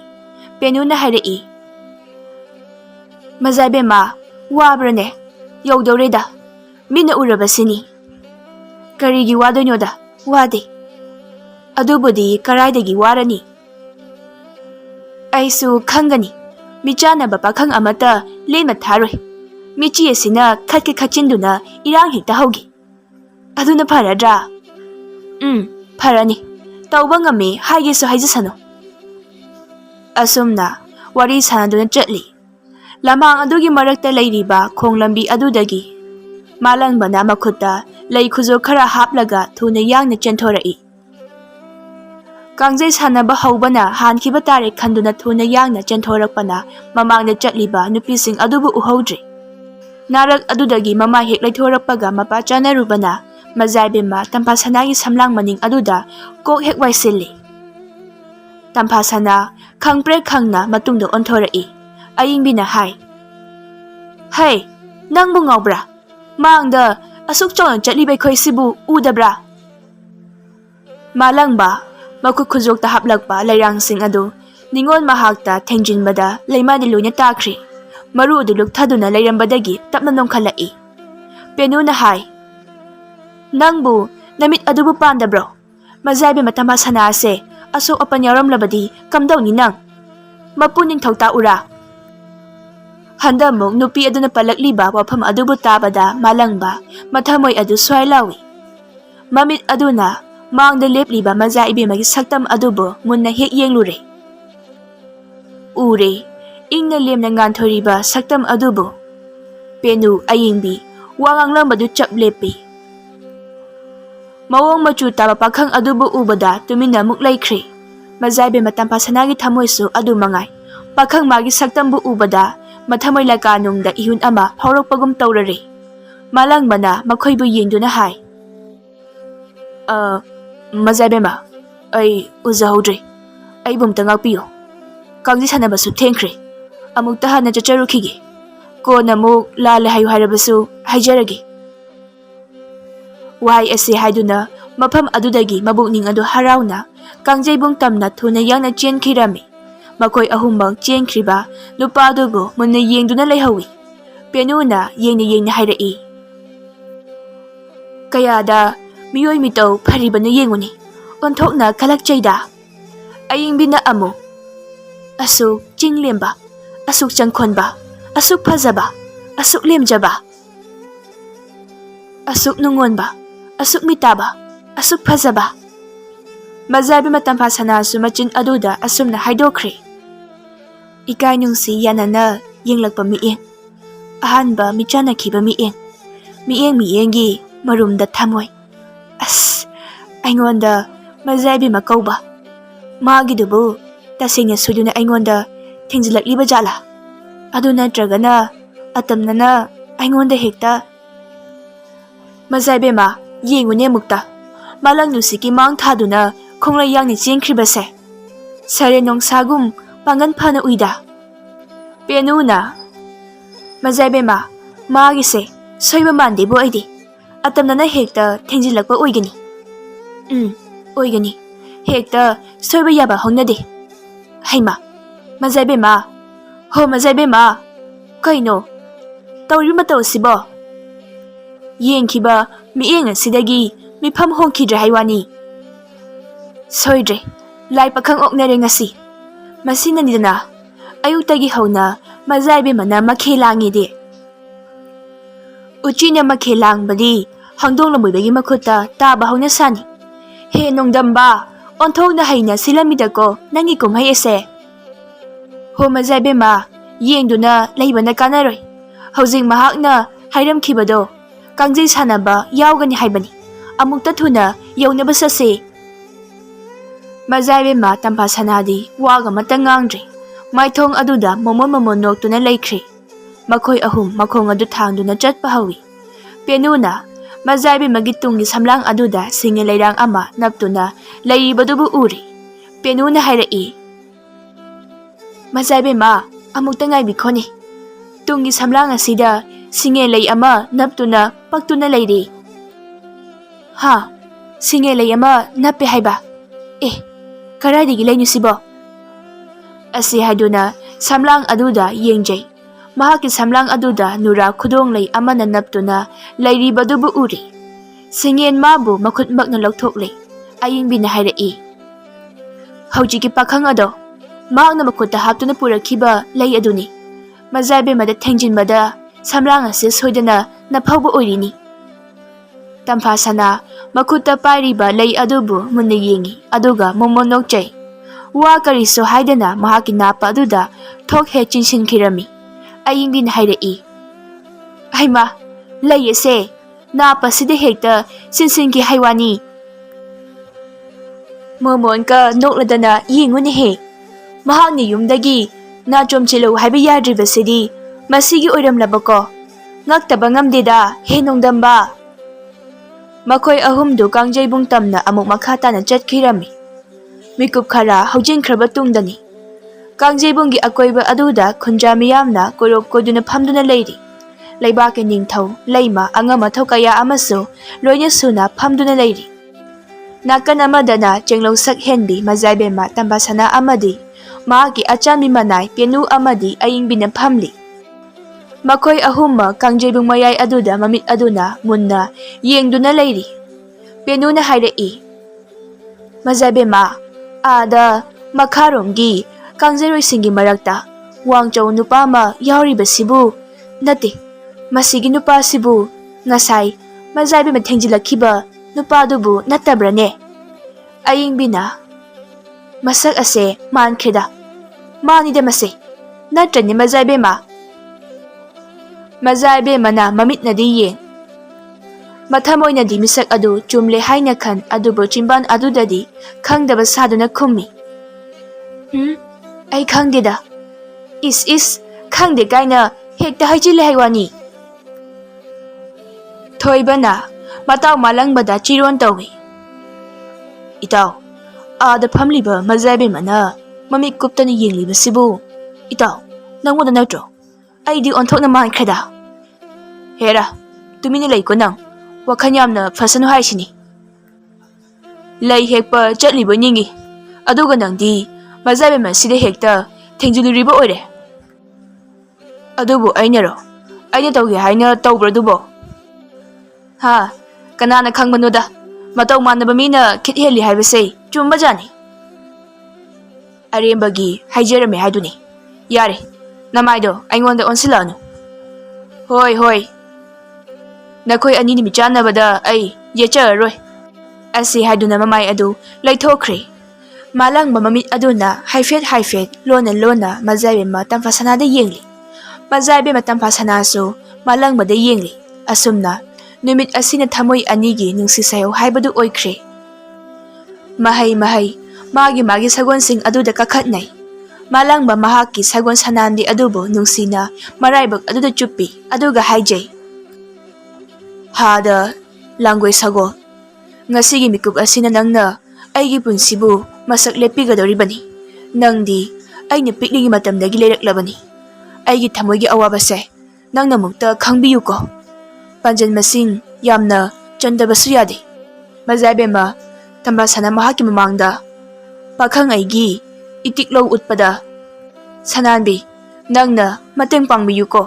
ꯄꯦꯅꯨꯅ ꯍꯥꯏꯔꯛꯏ. ꯃꯖꯥ ꯏꯕꯦꯝꯃ ꯋꯥꯕ꯭ꯔꯅꯦ? ꯌꯧꯗꯧꯔꯦꯗ. ꯃꯤꯅ ꯎꯔꯕꯁꯤꯅꯤ. ꯀꯔꯤꯒꯤ ꯋꯥꯗꯣꯏꯅꯣꯗ? ꯋꯥꯗꯦ. ꯑꯗꯨꯕꯨꯗꯤ ꯀꯔꯥꯏꯗꯒꯤ ꯋꯥꯔꯅꯤ? ꯑꯩꯁꯨ ꯈꯪꯒꯅꯤ. ꯃꯤꯆꯥꯟꯅꯕ ꯄꯥꯈꯪ ꯑꯃꯠꯇ ꯂꯦꯝꯅ ꯊꯥꯔꯣꯏ. ꯃꯤꯆꯤ ꯑꯁꯤꯅ ꯈꯠꯀꯦ ꯈꯠꯆꯤꯟꯗꯨꯅ ꯏꯔꯥꯡ ꯍꯦꯛꯇ ꯍꯧꯈꯤ. ꯑꯗꯨꯅ ꯐꯔꯗ꯭ꯔꯥ? ꯐꯔꯅꯤ. ꯇꯧꯕ ꯉꯝꯃꯤ ꯍꯥꯏꯒꯦꯁꯨ ꯍꯥꯏꯖꯁꯅꯨ. ꯑꯁꯨꯝꯅ ꯋꯥꯔꯤ ꯁꯥꯟꯅꯗꯨꯅ ꯆꯠꯂꯤ. ꯂꯝꯍꯥꯡ ꯑꯗꯨꯒꯤ ꯃꯔꯛꯇ ꯂꯩꯔꯤꯕ ꯈꯣꯡ ꯂꯝꯕꯤ ꯑꯗꯨꯗꯒꯤ ꯃꯥꯂꯪꯕꯅ ꯃꯈꯨꯠꯇ ꯂꯩ ꯈꯨꯖꯣꯛ ꯈꯔ ꯍꯥꯞꯂꯒ ꯊꯨꯅ ꯌꯥꯡꯅ ꯆꯦꯟꯊꯣꯔꯛꯏ. ꯀꯥꯡꯖꯩ ꯁꯥꯟꯅꯕ ꯍꯧꯕꯅ ꯍꯥꯟꯈꯤꯕ ꯇꯥꯔꯦ ꯈꯟꯗꯨꯅ ꯊꯨꯅ ꯌꯥꯡꯅ ꯆꯦꯟꯊꯣꯔꯛꯄꯅ ꯃꯃꯥꯡꯗ ꯆꯠꯂꯤꯕ ꯅꯨꯄꯤꯁꯤꯡ ꯑꯗꯨꯕꯨ ꯎꯍꯧꯗ꯭ꯔꯤ. ꯅꯥꯔꯛ ꯑꯗꯨꯗꯒꯤ ꯃꯃꯥꯏ ꯍꯦꯛ ꯂꯩꯊꯣꯔꯛꯄꯒ ꯃꯄꯥ ꯆꯥꯅꯔꯨꯕꯅ ꯃꯖꯥ ꯏꯕꯦꯝꯃ ꯇꯝꯐꯥꯁꯅꯥꯒꯤ ꯁꯝꯂꯥꯡ ꯃꯅꯤꯡ ꯑꯗꯨꯗ ꯀꯣꯛ ꯍꯦꯛ ꯋꯥꯏꯁꯤꯜꯂꯤ. ꯇꯝꯐꯥꯁꯅꯥ ꯈꯪꯄ꯭ꯔꯦꯛ ꯈꯪꯅ ꯃꯇꯨꯡꯗ ꯑꯣꯟꯊꯣꯔꯛꯏ. ꯑꯌꯤꯡꯕꯤꯅ ꯍꯥꯏ. ꯍꯩ ꯅꯪꯕꯨ ꯉꯥꯎꯕ꯭ꯔꯥ? ꯃꯥꯡꯗ ꯑꯁꯨꯛ ꯆꯥꯎꯅ ꯆꯠꯂꯤꯕ ꯑꯩꯈꯣꯏꯁꯤꯕꯨ ꯎꯗꯕ꯭ꯔꯥ? ꯃꯥꯂꯪꯕ ꯃꯈꯨꯠ ꯈꯨꯖꯣꯛꯇ ꯍꯥꯞꯂꯛꯄ ꯂꯩꯔꯥꯡꯁꯤꯡ ꯑꯗꯨ ꯅꯤꯉꯣꯜ ꯃꯍꯥꯛꯇ ꯊꯦꯡꯖꯤꯟꯕꯗ ꯂꯩꯃꯥꯏꯗ ꯂꯣꯏꯅ ꯇꯥꯈ꯭ꯔꯤ. ꯃꯔꯨ ꯑꯗꯨ ꯂꯨꯞꯊꯗꯨꯅ ꯂꯩꯔꯝꯕꯗꯒꯤ ꯇꯞꯅ ꯅꯣꯡꯈꯠꯂꯛꯏ. ꯄꯦꯅꯨꯅ ꯍꯥꯏ. ꯅꯪꯕꯨ ꯅꯃꯤꯠ ꯑꯗꯨꯕꯨ ꯄꯥꯟꯗꯕ꯭ꯔꯣ? ꯃꯖꯥ ꯏꯕꯦꯝꯃ ꯇꯝꯐꯥꯁꯅꯥ ꯑꯁꯦ ꯑꯁꯣꯛ ꯑꯄꯟ ꯌꯥꯎꯔꯝꯂꯕꯗꯤ ꯀꯝꯗꯧꯅꯤ ꯅꯪ? ꯃꯄꯨ ꯅꯤꯡꯊꯧ ꯇꯥꯛꯎꯔꯥ? ꯍꯟꯗꯃꯨꯛ ꯅꯨꯄꯤ ꯑꯗꯨꯅ ꯄꯜꯂꯛꯂꯤꯕ ꯋꯥꯐꯝ ꯑꯗꯨꯕꯨ ꯇꯥꯕꯗ ꯃꯥꯂꯪꯕ ꯃꯊꯃꯣꯏ ꯑꯗꯨ ꯁ꯭ꯋꯥꯏ ꯂꯥꯎꯏ. ꯃꯃꯤꯠ ꯑꯗꯨꯅ ꯃꯥꯡꯗ ꯂꯦꯞꯂꯤꯕ ꯃꯖꯥ ꯏꯕꯦꯝꯃꯒꯤ ꯁꯛꯇꯝ ꯑꯗꯨꯕꯨ ꯃꯨꯟꯅ ꯍꯦꯛ ꯌꯦꯡꯂꯨꯔꯦ. ꯎꯔꯦ ꯏꯪꯅ ꯂꯦꯝꯅ ꯉꯥꯟꯊꯣꯏꯔꯤꯕ ꯁꯛꯇꯝ ꯑꯗꯨꯕꯨ. ꯄꯦꯅꯨ ꯑꯌꯦꯡꯕꯤ ꯋꯥ ꯉꯥꯡꯂꯝꯕꯗꯨ ꯆꯞ ꯂꯦꯞꯄꯤ. ꯃꯑꯣꯡ ꯃꯆꯨ ꯇꯥꯕ ꯄꯥꯈꯪ ꯑꯗꯨꯕꯨ ꯎꯕꯗ ꯇꯨꯃꯤꯟꯅ ꯑꯃꯨꯛ ꯂꯩꯈ꯭ꯔꯦ. ꯃꯖꯥ ꯏꯕꯦꯝꯃ ꯇꯝꯐꯥꯁꯅꯥꯒꯤ ꯊꯃꯣꯏꯁꯨ ꯑꯗꯨ ꯃꯉꯥꯏ. ꯄꯥꯈꯪ ꯃꯥꯒꯤ ꯁꯛꯇꯝꯕꯨ ꯎꯕꯗ ꯃꯊꯃꯣꯏ ꯂꯀꯥꯅꯨꯡꯗ ꯏꯍꯨꯟ ꯑꯃ ꯐꯥꯎꯔꯛꯄꯒꯨꯝ ꯇꯧꯔꯔꯦ. ꯃꯥꯂꯪꯕꯅ ꯃꯈꯣꯏꯕꯨ ꯌꯦꯡꯗꯨꯅ ꯍꯥꯏ. ꯃꯖꯥ ꯏꯕꯦꯝꯃ ꯑꯩ ꯎꯖꯍꯧꯗ꯭ꯔꯦ. ꯑꯩꯕꯨ ꯑꯝꯇ ꯉꯥꯛꯄꯤꯌꯨ. ꯀꯥꯡꯖꯩ ꯁꯥꯟꯅꯕꯁꯨ ꯊꯦꯡꯈ꯭ꯔꯦ. ꯑꯃꯨꯛꯇ ꯍꯟꯅ ꯆꯠꯆꯔꯨꯈꯤꯒꯦ. ꯀꯣꯟꯅ ꯑꯃꯨꯛ ꯂꯥꯜꯂꯦ ꯍꯥꯏꯌꯨ ꯍꯥꯏꯔꯕꯁꯨ ꯍꯥꯏꯖꯔꯒꯦ. ꯋꯥꯍꯩ ꯑꯁꯤ ꯍꯥꯏꯗꯨꯅ ꯃꯐꯝ ꯑꯗꯨꯗꯒꯤ ꯃꯕꯨꯛꯅꯤꯡ ꯑꯗꯨ ꯍꯔꯥꯎꯅ ꯀꯥꯡꯖꯩꯕꯨꯡ ꯇꯝꯅ ꯊꯨꯅ ꯌꯥꯡꯅ ꯆꯦꯟꯈꯤꯔꯝꯃꯤ. ꯃꯈꯣꯏ ꯑꯍꯨꯝꯃꯛ ꯆꯦꯟꯈ꯭ꯔꯤꯕ ꯅꯨꯄꯥ ꯑꯗꯨꯕꯨ ꯃꯨꯟꯅ ꯌꯦꯡꯗꯨꯅ ꯂꯩꯍꯧꯏ. ꯄꯦꯅꯨꯅ ꯌꯦꯡꯅ ꯍꯥꯏꯔꯛꯏ. ꯀꯌꯥꯗ ꯃꯤꯑꯣꯏ ꯃꯤꯇꯧ ꯐꯔꯤꯕꯅꯣ ꯌꯦꯡꯉꯨꯅꯤ. ꯑꯣꯟꯊꯣꯛꯅ ꯀꯜꯂꯛꯆꯩꯗ. ꯑꯌꯤꯡꯕꯤꯅ ꯑꯃꯨꯛ. asuk chinglemba, asuk changkhonba, asuk phajaba, asuk lemjaba, asuk nungonba, asuk mitaba, asuk phajaba. Mazaibi Tampha Sanasu machin aduda asumna haidokre. Ikai nungsi yanana yenglakpa mieng. Ahanba michanakhiba mieng. Miengi marumda thamoi. As aingonda mazaibi makauba. Magidubu tasengna suduna aingonda thengzilakliba jala. Adu natragana atamnana aingonda hekta. Mazaibi ma yengune mukta. Malang nusiki mang thaduna khonglai yangni chengkhribase. Sare nongsagum pangan phana uida. Penuna Mazaibi ma magise soiba mandibo aidi. Atamnana hekta thengzilakpa oigani. Oigani. Hekta soiba yaba hongnade. Haima Mazaibi ma. Ho Mazaibi ma. Kaino tawriba mataw sibo. Yengkhiba mieng asidagi mifam hongkhidra haiwani. Soidre lai pakhang oknare ngasi. Masinanidana ayuktagi hauna Mazaibi mana makhelangi de. Uchina makhelangbadi hangdonglamoibagi makhuta taba hauna sani. He nongdamba onthokna haina silamidako nangi kumhai ese. Ho Mazaibi ma yengduna leibana kanaroi. Hojik mahakna hairamkhibado kangjei sanaba yaugani haibani. Amukta thuna yaunaba sase. Mazaibi ma Tampha Sanadi waga mata ngangdre. Maithong aduda momon noktuna laikhre. Makhoi ahum makhong adu thangduna chatpa hawi. Penuna Mazaibi magi tungi samlang aduda singe leirang ama naptuna laibadubu uri. Penuna hairai. Mazaibi ma amukta ngai bikhoni. Tungi samlang asida singe lei ama naptuna paktuna leiri. Ha, singe lei ama nappe haiba. Karadigi lainusibo. Asi haiduna samlang aduda yengjai. Mahaki samlang aduda nura khudong lei amana naptuna lairibadubu uri. Singen mabu makhut makna lokthokle. Ayingbina hairai. Hojiki pakhang ado mahakna makhutta haptuna purakhiba lei aduni. Mazaibi mada thengjinbada samlang ase soidana naphauba oirini. Tampha Sana makhutta pairiba lei adubu munna yengi aduga momon nokchai. Wa kariso haidana mahaki napa aduda thok he chinshinkhirami. Ayingbina hairai. Haima lei ase napa sida hekta sinsinki haiwani. Momon ka nokladana yengune he. Mahakni yumdagi na chomchilo haiba yadribasidi masigi oiramlabako. Ngaktaba ngamdeda he nongdamba. Makhoi ahumdu kangjaibung tamna amuk makhata na chatkhirami. Mikup khara haujinkraba tungdani. Kangjaibungi akoiba aduda khunja miyamna korok koduna phamduna leiri. Leibake ningthau leima angama thokaya amasu loina suna phamduna leiri. Nakan amadana chenglo sak henbi Mazaibi ma Tampha Sana amadi maaki achanbi manai penu amadi ayingbina phamli. Makhoi ahumma kangjaibung mayai aduda mamit aduna munna yengduna leiri. Penuna hairai. Mazaibi ma ada makharomgi kangjairoi marakta wangchau nupa ma yauribasibu nate masigi nupa sibu ngasai Mazaibi ma thengjilakhiba nupa dubu natabrane. Ayingbina masak ase mankheda. Manida mase natrani Mazaibi ma. Mazaibi mana mamit na di yeng. Mathamoy na di misak adu chumle haina khan adubo chimban adu dadi khangdaba saduna khummi. Ay khangdeda. Is khangde kaina hekta haijile haiwani. Thoibana mataw malangbada chiron tawi. Itaw ada phamliba Mazaibi mana mamik kuptani yengliba sibu. Itaw nangwada natro. Aidi onthokna mankheda. Hera tumina leiko nang wakhanyamna fasanu haisini. Lei hekpa chatlibo ningi aduga nangdi Mazaibi ma sida hekta thengjuluriba oire. Adubu ainaro aina tawge haina tawbradubo. Ha kanana khangbanoda mataw manaba mina khitheli haibase chumba jani. ꯑꯔꯦꯝꯕꯒꯤ ꯍꯥꯏꯖꯔꯝꯃꯦ ꯍꯥꯏꯗꯨꯅꯤ. ꯌꯥꯔꯦ, ꯅꯃꯥꯏꯗꯣ ꯑꯩꯉꯣꯟꯗ ꯑꯣꯟꯁꯤꯜꯂꯛꯑꯅꯨ. ꯍꯣꯏ ꯍꯣꯏ, ꯅꯈꯣꯏ ꯑꯅꯤꯅ ꯃꯤꯆꯥꯟꯅꯕꯗ ꯑꯩ ꯌꯦꯠꯆꯔꯔꯣꯏ. ꯑꯁꯤ ꯍꯥꯏꯗꯨꯅ ꯃꯃꯥꯏ ꯑꯗꯨ ꯂꯩꯊꯣꯛꯈ꯭ꯔꯦ. ꯃꯥꯂꯪꯕ ꯃꯃꯤꯠ ꯑꯗꯨꯅ ꯍꯥꯏꯐꯦꯠ ꯂꯣꯟꯅ ꯃꯖꯥꯏꯕꯦꯝꯃ ꯇꯝꯐꯥꯁꯅꯥꯗ ꯌꯦꯡꯂꯤ. ꯃꯖꯥꯏꯕꯦꯝꯃ ꯇꯝꯐꯥꯁꯅꯥꯁꯨ ꯃꯥꯂꯪꯕꯗ ꯌꯦꯡꯂꯤ. ꯑꯁꯨꯝꯅ ꯅꯨꯃꯤꯠ ꯑꯁꯤꯅ ꯊꯃꯣꯏ ꯑꯅꯤꯒꯤ ꯅꯨꯡꯁꯤ ꯁꯌꯧ ꯍꯥꯏꯕꯗꯨ ꯑꯣꯏꯈ꯭ꯔꯦ. ꯃꯍꯩ ꯃꯥꯒꯤ ꯁꯒꯣꯜꯁꯤꯡ ꯑꯗꯨꯗ ꯀꯥꯈꯠꯅꯩ. ꯃꯥꯂꯪꯕ ꯃꯍꯥꯛꯀꯤ ꯁꯒꯣꯜ ꯁꯅꯥꯟꯕꯤ ꯑꯗꯨꯕꯨ ꯅꯨꯡꯁꯤꯅ ꯃꯔꯥꯏꯕꯛ ꯑꯗꯨꯗ ꯆꯨꯞꯄꯤ. ꯑꯗꯨꯒ ꯍꯥꯏꯖꯩ, ꯍꯥꯗ ꯂꯥꯡꯒꯣꯏ ꯁꯒꯣꯜ, ꯉꯁꯤꯒꯤ ꯃꯤꯀꯨꯞ ꯑꯁꯤꯅ ꯅꯪꯅ ꯑꯩꯒꯤ ꯄꯨꯟꯁꯤꯕꯨ ꯃꯁꯛ ꯂꯦꯞꯄꯤꯒꯗꯧꯔꯤꯕꯅꯤ. ꯅꯪꯗꯤ ꯑꯩꯅ ꯄꯤꯛꯂꯤꯉꯩ ꯃꯇꯝꯗꯒꯤ ꯂꯩꯔꯛꯂꯕꯅꯤ. ꯑꯩꯒꯤ ꯊꯃꯣꯏꯒꯤ ꯑꯋꯥꯕꯁꯦ ꯅꯪꯅ ꯑꯃꯨꯛꯇ ꯈꯪꯕꯤꯌꯨꯀꯣ. ꯄꯥꯟꯖꯟ ꯃꯁꯤꯡ ꯌꯥꯝꯅ ꯆꯟꯗꯕꯁꯨ ꯌꯥꯗꯦ. ꯃꯖꯥꯏꯕꯦꯝꯃ ꯇꯝꯐꯥꯁꯅꯥ ꯃꯍꯥꯛꯀꯤ ꯃꯃꯥꯡꯗ ꯄꯥꯈꯪ ꯑꯩꯒꯤ ꯏꯇꯤꯛꯂꯧ ꯎꯠꯄꯗ, ꯁꯅꯥꯟꯕꯤ, ꯅꯪꯅ ꯃꯇꯦꯡ ꯄꯥꯡꯕꯤꯌꯨꯀꯣ.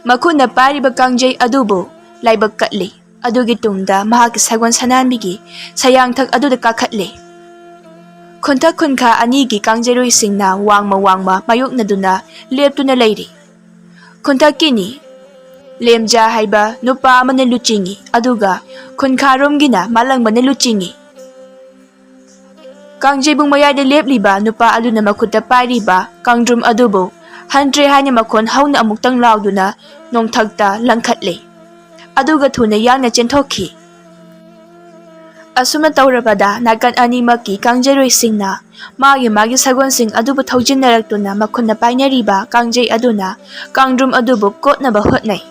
ꯃꯈꯨꯠꯅ ꯄꯥꯏꯔꯤꯕ ꯀꯥꯡꯖꯩ ꯑꯗꯨꯕꯨ ꯂꯥꯏꯕꯛ ꯀꯠꯂꯤ. ꯑꯗꯨꯒꯤ ꯇꯨꯡꯗ ꯃꯍꯥꯛꯀꯤ ꯁꯒꯣꯜ ꯁꯅꯥꯟꯕꯤꯒꯤ ꯁꯌꯥꯡꯊꯛ ꯑꯗꯨꯗ ꯀꯥꯈꯠꯂꯤ. ꯈꯨꯟꯊꯛ ꯈꯨꯟꯈꯥ ꯑꯅꯤꯒꯤ ꯀꯥꯡꯖꯩꯔꯣꯏꯁꯤꯡꯅ ꯋꯥꯡꯃ ꯃꯥꯌꯣꯛꯅꯗꯨꯅ ꯂꯦꯞꯇꯨꯅ ꯂꯩꯔꯤ. ꯈꯨꯟꯊꯛꯀꯤꯅꯤ ꯂꯦꯝꯖꯥ ꯍꯥꯏꯕ ꯅꯨꯄꯥ ꯑꯃꯅ ꯂꯨꯆꯤꯡꯏ, ꯑꯗꯨꯒ ꯈꯨꯟꯈꯥꯔꯣꯝꯒꯤꯅ ꯃꯥꯂꯪꯕꯅ ꯂꯨꯆꯤꯡꯏ. ꯀꯥꯡꯖꯩꯕꯨꯡ ꯃꯌꯥꯏꯗ ꯂꯦꯞꯂꯤꯕ ꯅꯨꯄꯥ ꯑꯗꯨꯅ ꯃꯈꯨꯠꯇ ꯄꯥꯏꯔꯤꯕ ꯀꯥꯡꯗ꯭ꯔꯨꯝ ꯑꯗꯨꯕꯨ ꯍꯟꯇ꯭ꯔꯦ ꯍꯥꯏꯅ ꯃꯈꯣꯟ ꯍꯧꯅ ꯑꯃꯨꯛꯇꯪ ꯂꯥꯎꯗꯨꯅ ꯅꯣꯡꯊꯛꯇ ꯂꯪꯈꯠꯂꯤ. ꯑꯗꯨꯒ ꯊꯨꯅ ꯌꯥꯡꯅ ꯆꯦꯟꯊꯣꯛꯈꯤ. ꯑꯁꯨꯝꯅ ꯇꯧꯔꯕꯗ ꯅꯥꯀꯟ ꯑꯅꯤꯃꯛꯀꯤ ꯀꯥꯡꯖꯩꯔꯣꯏꯁꯤꯡꯅ ꯃꯥꯒꯤ ꯁꯒꯣꯜꯁꯤꯡ ꯑꯗꯨꯕꯨ ꯊꯧꯖꯤꯟꯅꯔꯛꯇꯨꯅ ꯃꯈꯨꯠꯅ ꯄꯥꯏꯅꯔꯤꯕ ꯀꯥꯡꯖꯩ ꯑꯗꯨꯅ ꯀꯥꯡꯗ꯭ꯔꯨꯝ ꯑꯗꯨꯕꯨ ꯀꯣꯠꯅꯕ ꯍꯣꯠꯅꯩ.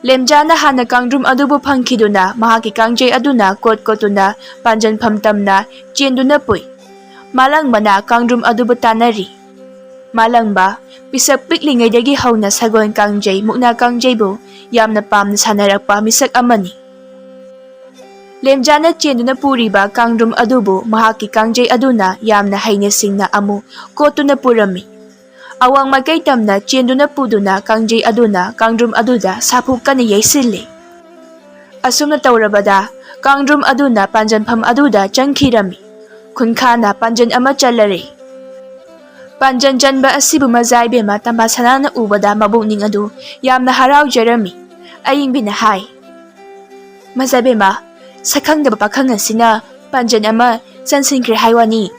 ꯂꯦꯝꯖꯥꯅ ꯍꯥꯟꯅ ꯀꯥꯡꯗ꯭ꯔꯨꯝ ꯑꯗꯨꯕꯨ ꯐꯪꯈꯤꯗꯨꯅ ꯃꯍꯥꯛꯀꯤ ꯀꯥꯡꯖꯩ ꯑꯗꯨꯅ ꯀꯣꯠꯇꯨꯅ ꯄꯥꯟꯖꯟꯐꯝ ꯇꯝꯅ ꯆꯦꯟꯗꯨꯅ ꯄꯨꯏ. ꯃꯥꯂꯪꯕꯅ ꯀꯥꯡꯗ꯭ꯔꯨꯝ ꯑꯗꯨꯕꯨ ꯇꯥꯟꯅꯔꯤ. ꯃꯥꯂꯪꯕ ꯄꯤꯁꯛ ꯄꯤꯛꯂꯤꯉꯩꯗꯒꯤ ꯍꯧꯅ ꯁꯒꯣꯜ ꯀꯥꯡꯖꯩ, ꯃꯨꯛꯅꯥ ꯀꯥꯡꯖꯩꯕꯨ ꯌꯥꯝꯅ ꯄꯥꯝꯅ ꯁꯥꯟꯅꯔꯛꯄ ꯃꯤꯁꯛ ꯑꯃꯅꯤ. ꯂꯦꯝꯖꯥꯅ ꯆꯦꯟꯗꯨꯅ ꯄꯨꯔꯤꯕ ꯀꯥꯡꯗ꯭ꯔꯨꯝ ꯑꯗꯨꯕꯨ ꯃꯍꯥꯛꯀꯤ ꯀꯥꯡꯖꯩ ꯑꯗꯨꯅ ꯌꯥꯝꯅ ꯍꯩꯅ ꯁꯤꯡꯅ ꯑꯃꯨꯛ ꯀꯣꯠꯇꯨꯅ ꯄꯨꯔꯝꯃꯤ. ꯑꯋꯥꯡ ꯃꯥꯏꯀꯩ ꯇꯝꯅ ꯆꯦꯟꯗꯨꯅ ꯄꯨꯗꯨꯅ ꯀꯥꯡꯖꯩ ꯑꯗꯨꯅ ꯀꯥꯡꯗ꯭ꯔꯨꯝ ꯑꯗꯨꯗ ꯁꯥꯐꯨ ꯀꯟꯅ ꯌꯩꯁꯤꯜꯂꯤ. ꯑꯁꯨꯝꯅ ꯇꯧꯔꯕꯗ ꯀꯥꯡꯗ꯭ꯔꯨꯝ ꯑꯗꯨꯅ ꯄꯥꯟꯖꯟꯐꯝ ꯑꯗꯨꯗ ꯆꯪꯈꯤꯔꯝꯃꯤ. ꯈꯨꯟꯈꯥꯅ ꯄꯥꯟꯖꯟ ꯑꯃ ꯆꯜꯂꯔꯦ. ꯄꯥꯟꯖꯟ ꯆꯟꯕ ꯑꯁꯤꯕꯨ ꯃꯖꯥꯏꯕꯦꯝꯃ ꯇꯝꯐꯥꯁꯅꯥꯅ ꯎꯕꯗ ꯃꯕꯨꯛꯅꯤꯡ ꯑꯗꯨ ꯌꯥꯝꯅ ꯍꯔꯥꯎꯖꯔꯝꯃꯤ. ꯑꯏꯪꯕꯤꯅ ꯍꯥꯏ, ꯃꯖꯥꯏꯕꯦꯝꯃ, ꯁꯛꯈꯪꯗꯕ ꯄꯥꯈꯪ ꯑꯁꯤꯅ ꯄꯥꯟꯖꯟ ꯑꯃ ꯆꯟꯁꯤꯟꯈ꯭ꯔꯦ ꯍꯥꯏꯋꯥꯅꯤ.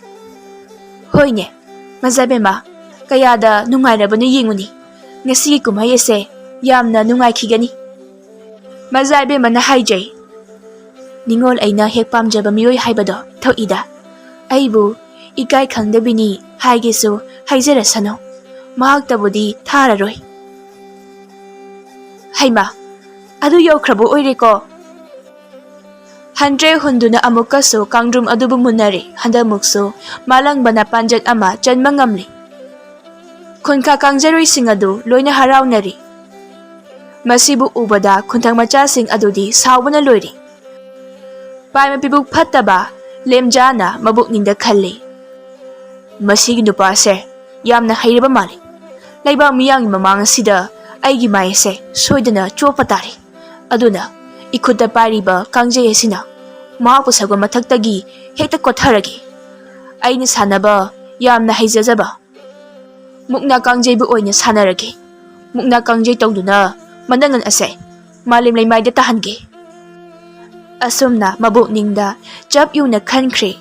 ꯍꯣꯏꯅꯦ ꯃꯖꯥꯏꯕꯦꯝꯃ, ꯀꯌꯥꯗ ꯅꯨꯡꯉꯥꯏꯔꯕꯅꯣ ꯌꯦꯡꯉꯨꯅꯤ. ꯉꯁꯤꯒꯤ ꯀꯨꯝꯍꯩ ꯑꯁꯦ ꯌꯥꯝꯅ ꯅꯨꯡꯉꯥꯏꯈꯤꯒꯅꯤ. ꯃꯖꯥꯏꯕꯦꯝꯃꯅ ꯍꯥꯏꯖꯩ, ꯅꯤꯡꯉꯣꯜ ꯑꯩꯅ ꯍꯦꯛ ꯄꯥꯝꯖꯕ ꯃꯤꯑꯣꯏ ꯍꯥꯏꯕꯗꯣ ꯊꯣꯛꯏꯗ. ꯑꯩꯕꯨ ꯏꯀꯥꯏ ꯈꯪꯗꯕꯤꯅꯤ ꯍꯥꯏꯒꯦꯁꯨ ꯍꯥꯏꯖꯔꯁꯅꯨ. ꯃꯍꯥꯛꯇꯕꯨꯗꯤ ꯊꯥꯔꯔꯣꯏ. ꯍꯩꯃꯥ, ꯑꯗꯨ ꯌꯧꯈ꯭ꯔꯕ ꯑꯣꯏꯔꯦꯀꯣ. ꯍꯟꯇ꯭ꯔꯦ ꯍꯨꯟꯗꯨꯅ ꯑꯃꯨꯛꯀꯁꯨ ꯀꯥꯡꯗ꯭ꯔꯨꯝ ꯑꯗꯨꯕꯨ ꯃꯨꯟꯅꯔꯤ. ꯍꯟꯗꯛꯃꯨꯛꯁꯨ ꯃꯥꯂꯪꯕꯅ ꯄꯥꯟꯖꯟ ꯑꯃ ꯆꯟꯕ ꯉꯝꯂꯤ. ꯈꯨꯟꯈꯥ ꯀꯥꯡꯖꯩꯔꯣꯏꯁꯤꯡ ꯑꯗꯨ ꯂꯣꯏꯅ ꯍꯔꯥꯎꯅꯔꯤ. ꯃꯁꯤꯕꯨ ꯎꯕꯗ ꯈꯨꯟꯊꯛ ꯃꯆꯥꯁꯤꯡ ꯑꯗꯨꯗꯤ ꯁꯥꯎꯕꯅ ꯂꯣꯏꯔꯤ. ꯄꯥꯏ ꯃꯄꯤꯕꯨꯛ ꯐꯠꯇꯕ ꯂꯦꯝꯖꯥꯅ ꯃꯕꯨꯛꯅꯤꯡꯗ ꯈꯜꯂꯤ, ꯃꯁꯤꯒꯤ ꯅꯨꯄꯥꯁꯦ ꯌꯥꯝꯅ ꯍꯩꯔꯕ ꯃꯥꯜꯂꯤ. ꯂꯩꯕꯥꯛ ꯃꯤꯌꯥꯝꯒꯤ ꯃꯃꯥꯡ ꯑꯁꯤꯗ ꯑꯩꯒꯤ ꯃꯥꯏ ꯑꯁꯦ ꯁꯣꯏꯗꯅ ꯆꯣꯞꯄ ꯇꯥꯔꯦ. ꯑꯗꯨꯅ ꯏꯈꯨꯠꯇ ꯄꯥꯏꯔꯤꯕ ꯀꯥꯡꯖꯩ ꯑꯁꯤꯅ ꯃꯍꯥꯛꯄꯨ ꯁꯒꯣꯜ ꯃꯊꯛꯇꯒꯤ ꯍꯦꯛꯇ ꯀꯣꯠꯊꯔꯒꯦ. ꯑꯩꯅ ꯁꯥꯟꯅꯕ ꯌꯥꯝꯅ ꯍꯩꯖꯖꯕ ꯃꯨꯛꯅꯥ ꯀꯥꯡꯖꯩꯕꯨ ꯑꯣꯏꯅ ꯁꯥꯟꯅꯔꯒꯦ. ꯃꯨꯛꯅꯥ ꯀꯥꯡꯖꯩ ꯇꯧꯗꯨꯅ ꯃꯅꯪꯒꯟ ꯑꯁꯦ ꯃꯥꯂꯦꯝ ꯂꯩꯃꯥꯏꯗ ꯇꯥꯍꯟꯒꯦ. ꯑꯁꯨꯝꯅ ꯃꯕꯨꯛꯅꯤꯡꯗ ꯆꯞ ꯌꯨꯡꯅ ꯈꯟꯈ꯭ꯔꯦ.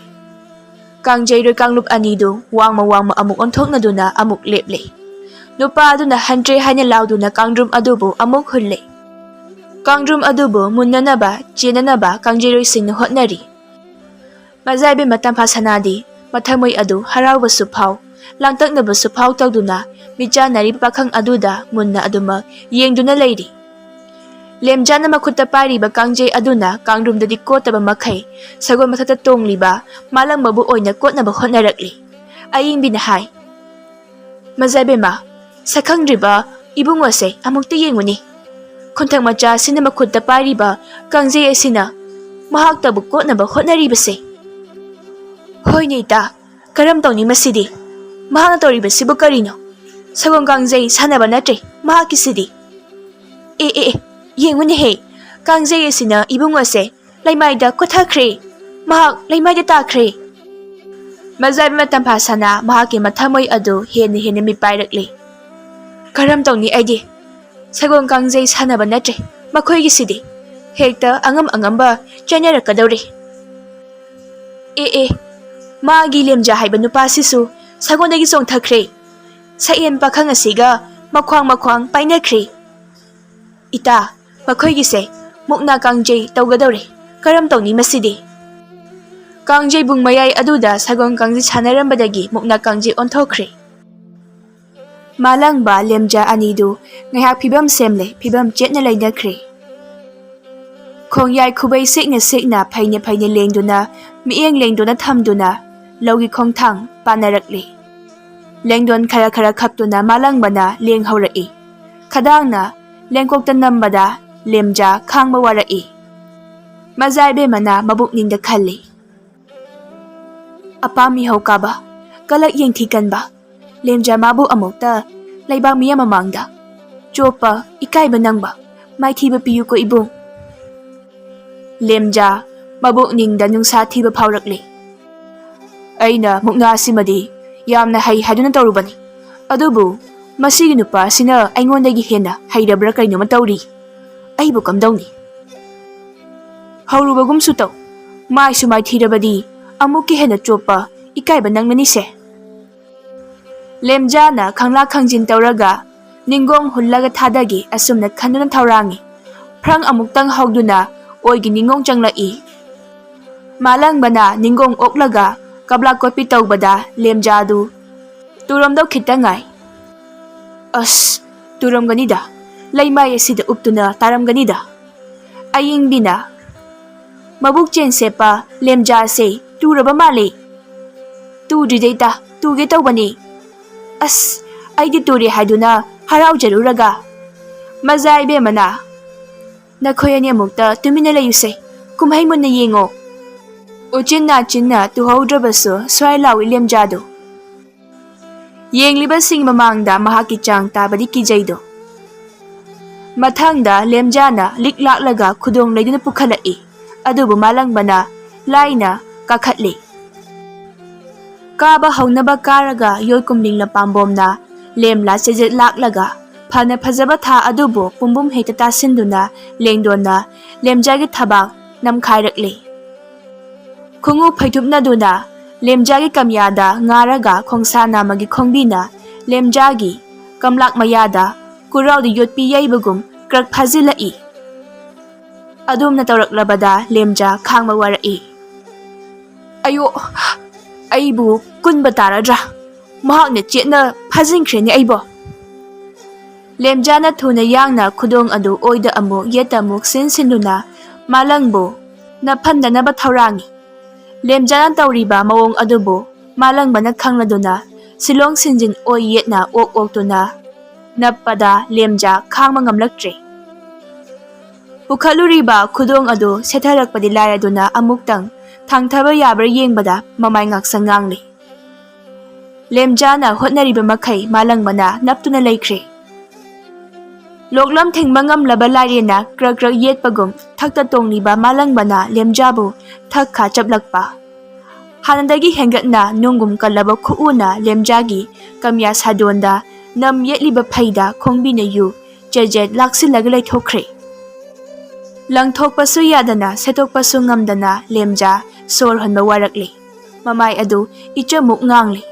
ꯀꯥꯡꯖꯩꯔꯣꯏ ꯀꯥꯡꯂꯨꯞ ꯑꯅꯤꯗꯨ ꯋꯥꯡꯃ ꯑꯃꯨꯛ ꯑꯣꯟꯊꯣꯛꯅꯗꯨꯅ ꯑꯃꯨꯛ ꯂꯦꯞꯂꯦ. ꯅꯨꯄꯥ ꯑꯗꯨꯅ ꯍꯟꯇ꯭ꯔꯦ ꯍꯥꯏꯅ ꯂꯥꯎꯗꯨꯅ ꯀꯥꯡꯗ꯭ꯔꯨꯝ ꯑꯗꯨꯕꯨ ꯑꯃꯨꯛ ꯍꯨꯜꯂꯦ. ꯀꯥꯡꯗ꯭ꯔꯨꯝ ꯑꯗꯨꯕꯨ ꯃꯨꯟꯅꯅꯕ ꯆꯦꯟꯅꯅꯕ ꯀꯥꯡꯖꯩꯔꯣꯏꯁꯤꯡꯅ ꯍꯣꯠꯅꯔꯤ. ꯃꯖꯥꯏꯕꯦꯝꯃ ꯇꯝꯐꯥꯁꯅꯥꯗꯤ ꯃꯊꯃꯣꯏ ꯑꯗꯨ ꯍꯔꯥꯎꯕꯁꯨ ꯐꯥꯎ, ꯂꯥꯡꯇꯛꯅꯕꯁꯨ ꯐꯥꯎ ꯇꯧꯗꯨꯅ ꯃꯤꯆꯥꯟꯅꯔꯤꯕ ꯄꯥꯈꯪ ꯑꯗꯨꯗ ꯃꯨꯟꯅ ꯑꯗꯨꯃꯛ ꯌꯦꯡꯗꯨꯅ ꯂꯩꯔꯤ. ꯂꯦꯝꯖꯥꯅ ꯃꯈꯨꯠꯇ ꯄꯥꯏꯔꯤꯕ ꯀꯥꯡꯖꯩ ꯑꯗꯨꯅ ꯀꯥꯡꯗ꯭ꯔꯨꯝꯗꯗꯤ ꯀꯣꯠꯇꯕ ꯃꯈꯩ ꯁꯒꯣꯜ ꯃꯊꯛꯇ ꯇꯣꯡꯂꯤꯕ ꯃꯥꯂꯪꯕꯕꯨ ꯑꯣꯏꯅ ꯀꯣꯠꯅꯕ ꯍꯣꯠꯅꯔꯛꯂꯤ. ꯑꯏꯪꯕꯤꯅ ꯍꯥꯏ, ꯃꯖꯥꯏꯕꯦꯝꯃ, ꯁꯛꯈꯪꯗ꯭ꯔꯤꯕ ꯏꯕꯨꯡ ꯑꯁꯦ ꯑꯃꯨꯛꯇ ꯌꯦꯡꯉꯨꯅꯤ. ꯈꯨꯟꯊꯛ ꯃꯆꯥ ꯑꯁꯤꯅ ꯃꯈꯨꯠꯇ ꯄꯥꯏꯔꯤꯕ ꯀꯥꯡꯖꯩ ꯑꯁꯤꯅ ꯃꯍꯥꯛꯇꯕꯨ ꯀꯣꯠꯅꯕ ꯍꯣꯠꯅꯔꯤꯕꯁꯦ. ꯍꯣꯏꯅꯦ ꯏꯇꯥ, ꯀꯔꯝ ꯇꯧꯅꯤ ꯃꯁꯤꯗꯤ? ꯃꯍꯥꯛꯅ ꯇꯧꯔꯤꯕꯁꯤꯕꯨ ꯀꯔꯤꯅꯣ? ꯁꯒꯣꯜ ꯀꯥꯡꯖꯩ ꯁꯥꯟꯅꯕ ꯅꯠꯇ꯭ꯔꯦ ꯃꯍꯥꯛꯀꯤꯁꯤꯗꯤ. ꯑꯦ, ꯌꯦꯡꯉꯨꯅꯦꯍꯦ, ꯀꯥꯡꯖꯩ ꯑꯁꯤꯅ ꯏꯕꯨꯡ ꯑꯁꯦ ꯂꯩꯃꯥꯏꯗ ꯀꯣꯠꯊꯈ꯭ꯔꯦ. ꯃꯍꯥꯛ ꯂꯩꯃꯥꯏꯗ ꯇꯥꯈ꯭ꯔꯦ. Mazaiba Tampha Sana mahaki mathamoi adu heni mipairakli. Karam tawni aidi. Sagong kangjay sanaba natre. Makoy gisidi. Hekta angamba chanarakadawri. Magi lemja haiba nupa sisu sagondagi song thakre. Sa iyan pakhang asiga makwang painakre. Ita, makoy gise, mukna kangjay tawgadawri. Karam tawni masidi. Kangjay bung mayay aduda sagong kangjay sanarambadagi mukna kangjay onthokre. Malang ba lemja anidu ngayak pibam semle pibam jet na lainakre. Khong yai kubay sikna paine lengduna mieng lengduna thamduna logi khong thang panarakli. Lengdon khara khaptuna malang bana leng haurai. Khadang na lengkokta nambada lemja khangba warai. Mazaibe mana mabuk ningda khalli. Apami hokaba kalak yengthikan ba lemja mabu amokta laibang miya mamangda chopa ikaiba nangba maithiba piyu ko ibung. Lemja mabuk ningda nungsa thiba phaurakli. Aina mukna simadi yamna haduna tawrubani adubu masigi nupa sina aingondagi hena haidabra kainoma tawri aibu kamdawni haurubagum sutaw mai sumai thirabadi amuki hena chopa ikaiba nangmani se. Lemja na khangla khangjin tawraga ningong hullaga thadagi asumna khanduna thawrangi phrang amuktang hauduna oigi ningong changlai. Malang bana ningong oklaga kabla kopi tawbada lemja du turamdaw khitangai. As turamganida laimay asida uptuna taramganida aying bina mabuk chen sepa lemja se turaba mali tudrideta tuge tawbani. As aidi turi haduna harau jaruraga mazaibe mana nakhoyani amukta tumina layuse kumhai munna yengo. Uchinna tuhaudrabasu swai lawi lemjado. Yengliba sing mamangda mahaki chang tabadi kijaido. Mathangda lemjana liklaklaga khudong laiduna pukhalai. Adubu malang bana laina kakhatli. Kaba haunaba karaga yoikumling la pambomna lemla sejet laklaga phana phajaba tha adubu pumbum hekta tasinduna lengdona lemjagi thabak namkhairakli. Khungu phaitupna duna lemjagi kamyada ngaraga khongsa namagi khongbina lemjagi kamlak mayada kuraudi yotpi yaibagum krak phajilai. Adumna tawraklabada lemja khangma warai. Ayo aibu kunba taradra mahakna chetna phajinkhre ni aibo. Lemjana thuna yangna khudong adu oida amuk yeta amuk sinluna malangbo na phandanaba thawrangi. Lemjana tawriba mawong adubo malangbana khangladuna silong sinjin oi yetna oktuna napada lemja khangma ngamlaktre. Pukhaluriba khudong adu setharakpadi lairaduna amuktang thangthaba yabra yengbada mamai ngaksang ngangli. Lemjana hotnariba makhai malangbana naptuna laikre. Loklam thengma ngamlaba lairena krak yetpagum thakta tongliba malangbana lemjabu thakha chaplakpa. Hanandagi hengatna nungum kalaba khuuna lemjagi kamya sadonda nam yetliba phaida khongbina yu jejet laksilaga laithokre. Langthokpasu yadana setokpasu ngamdana lemja sor honba warakli. Mamai adu ichamuk ngangli.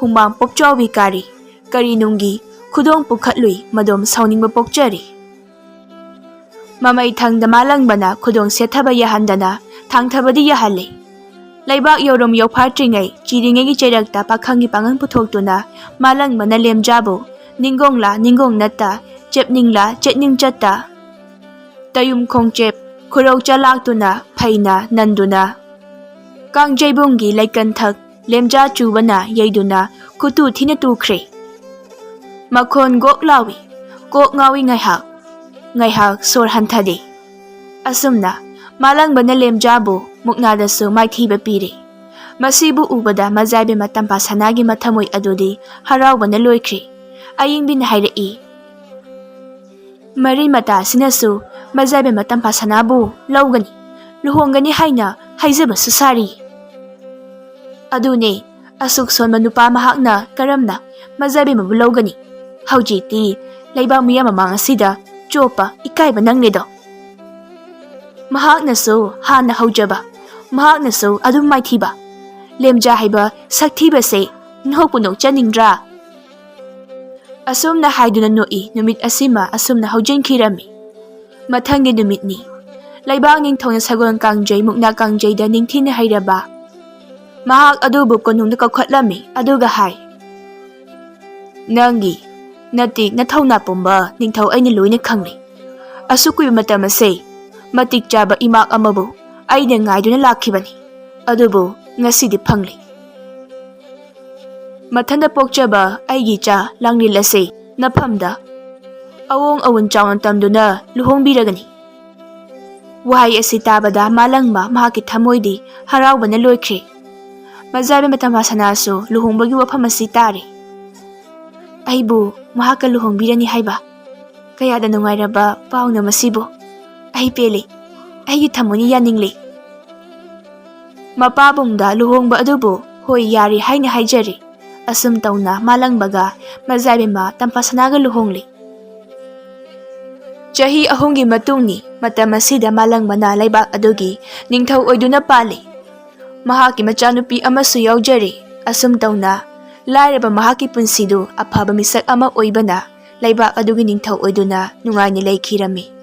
Humang popchawi kari nungi khudong pukhatlui madom sauningba pokchari. Mamai thangda malangbana khudong sethaba yahandana thangthabadi yahalli. Laibak yorom yokphatringai chiringegi cherakta pakhangi pangang puthoktuna malangbana lemjabu ningongla ningong natta chepningla chetning chatta tayum khongchep khurau chalaktuna phaina nanduna kangjaibungi laikan thak lemja chubana yaiduna kutu thina tukhre. Makhon gok lawi kok ngawi ngaihak sor hanthade. Asumna malangbana lemjabu muknadasu maithiba pire. Masibu ubada mazaibe matampa sanagi mathamoi adudi haraubana loikre. Ayingbin hairai. Mari mata sinasu mazaibe matampa sanabu laugani luhongani haina haizabasu sari. Adune ꯑꯁꯨꯛ ꯁꯣꯟꯕ ꯅꯨꯄꯥ ꯃꯍꯥꯛꯅ ꯀꯔꯝꯅ ꯃꯖꯥꯏꯕꯦꯝꯃꯕꯨ ꯂꯧꯒꯅꯤ? ꯍꯧꯖꯤꯛꯇꯤ ꯂꯩꯕꯥꯛ ꯃꯤꯌꯥꯝ ꯃꯃꯥꯡ ꯑꯁꯤꯗ ꯆꯣꯞꯄ ꯏꯀꯥꯏꯕ ꯅꯪꯂꯦꯗꯣ꯫ ꯃꯍꯥꯛꯅꯁꯨ ꯍꯥꯟꯅ ꯍꯧꯖꯕ, ꯃꯍꯥꯛꯅꯁꯨ ꯑꯗꯨꯝ ꯃꯥꯏꯊꯤꯕ, ꯂꯦꯝꯖꯥ ꯍꯥꯏꯕ ꯁꯛꯊꯤꯕꯁꯦ ꯅꯣꯛꯄꯨ ꯅꯣꯛꯆꯅꯤꯡꯗ꯭ꯔꯥ? ꯑꯁꯨꯝꯅ ꯍꯥꯏꯗꯨꯅ ꯅꯣꯛꯏ ꯅꯨꯃꯤꯠ ꯑꯁꯤꯃ ꯑꯁꯨꯝꯅ ꯍꯧꯖꯤꯟꯈꯤꯔꯝꯃꯤ꯫ ꯃꯊꯪꯒꯤ ꯅꯨꯃꯤꯠꯅꯤ꯫ ꯂꯩꯕꯥꯛ ꯅꯤꯡꯊꯧꯅ ꯁꯒꯣꯜ ꯀꯥꯡꯖꯩ ꯃꯨꯛꯅꯥ ꯀꯥꯡꯖꯩꯗ ꯅꯤꯡꯊꯤꯅ ꯍꯩꯔꯕ ꯃꯍꯥꯛ ꯑꯗꯨꯕꯨ ꯀꯣꯅꯨꯡꯗ ꯀꯧꯈꯠꯂꯝꯃꯤ ꯑꯗꯨꯒ ꯍꯥꯏ, ꯅꯪꯒꯤ ꯅꯇꯤꯛ ꯅꯊꯧꯅꯥ ꯄꯨꯝꯕ ꯅꯤꯡꯊꯧ ꯑꯩꯅ ꯂꯣꯏꯅ ꯈꯪꯂꯤ꯫ ꯑꯁꯨꯛ ꯀꯨꯏꯕ ꯃꯇꯝ ꯑꯁꯦ ꯃꯇꯤꯛ ꯆꯥꯕ ꯏꯃꯥꯛ ꯑꯃꯕꯨ ꯑꯩꯅ ꯉꯥꯏꯗꯨꯅ ꯂꯥꯛꯈꯤꯕꯅꯤ, ꯑꯗꯨꯕꯨ ꯉꯁꯤꯗꯤ ꯐꯪꯂꯤ꯫ ꯃꯊꯟꯇ ꯄꯣꯛꯆꯕ ꯑꯩꯒꯤ ꯏꯆꯥ ꯂꯥꯡꯂꯦꯟ ꯑꯁꯦ ꯅꯐꯝꯗ ꯑꯋꯣꯡ ꯑꯋꯨꯟ ꯆꯥꯎꯅ ꯇꯝꯗꯨꯅ ꯂꯨꯍꯣꯡꯕꯤꯔꯒꯅꯤ꯫ ꯋꯥꯍꯩ ꯑꯁꯤ ꯇꯥꯕꯗ ꯃꯥꯂꯪꯕ ꯃꯍꯥꯛꯀꯤ ꯊꯃꯣꯏꯗꯤ ꯍꯔꯥꯎꯕꯅ ꯂꯣꯏꯈ꯭ꯔꯦ꯫ ꯃꯖꯥꯏꯕꯦꯝꯃ ꯇꯝꯐꯥꯁꯅꯥꯁꯨ ꯂꯨꯍꯣꯡꯕꯒꯤ ꯋꯥꯐꯝ ꯑꯁꯤ ꯇꯥꯔꯦ꯫ ꯑꯩꯕꯨ ꯃꯍꯥꯛꯀ ꯂꯨꯍꯣꯡꯕꯤꯔꯅꯤ ꯍꯥꯏꯕ, ꯀꯌꯥꯗ ꯅꯨꯡꯉꯥꯏꯔꯕ ꯄꯥꯎꯅ ꯃꯁꯤꯕꯨ! ꯑꯩ ꯄꯦꯜꯂꯤ, ꯑꯩꯒꯤ ꯊꯃꯣꯏꯅ ꯌꯥꯅꯤꯡꯂꯤ꯫ ꯃꯄꯥꯕꯨꯡꯗ ꯂꯨꯍꯣꯡꯕ ꯑꯗꯨꯕꯨ ꯍꯣꯏ ꯌꯥꯔꯦ ꯍꯥꯏꯅ ꯍꯥꯏꯖꯔꯦ꯫ ꯑꯁꯨꯝ ꯇꯧꯅ ꯃꯥꯂꯪꯕꯒ ꯃꯖꯥꯏꯕꯦꯝꯃ ꯇꯝꯐꯥꯁꯅꯥꯒ ꯂꯨꯍꯣꯡꯂꯤ꯫ ꯆꯍꯤ 3ꯒꯤ ꯃꯇꯨꯡꯅꯤ꯫ ꯃꯇꯝ ꯑꯁꯤꯗ ꯃꯥꯂꯪꯕꯅ ꯂꯩꯕꯥꯛ ꯑꯗꯨꯒꯤ ꯅꯤꯡꯊꯧ ꯑꯣꯏꯗꯨꯅ ꯄꯥꯜꯂꯤ꯫ ꯃꯍꯥꯛꯀꯤ ꯃꯆꯥꯅꯨꯄꯤ ꯑꯃꯁꯨ ꯌꯥꯎꯖꯔꯤ꯫ ꯑꯁꯨꯝ ꯇꯧꯅ ꯂꯥꯏꯔꯕ ꯃꯍꯥꯛꯀꯤ ꯄꯨꯟꯁꯤꯗꯨ ꯑꯐꯕ ꯃꯤꯁꯛ ꯑꯃ ꯑꯣꯏꯕꯅ ꯂꯩꯕꯥꯛ ꯑꯗꯨꯒꯤ ꯅꯤꯡꯊꯧ ꯑꯣꯏꯗꯨꯅ ꯅꯨꯡꯉꯥꯏꯅ ꯂꯩꯈꯤꯔꯝꯃꯤ꯫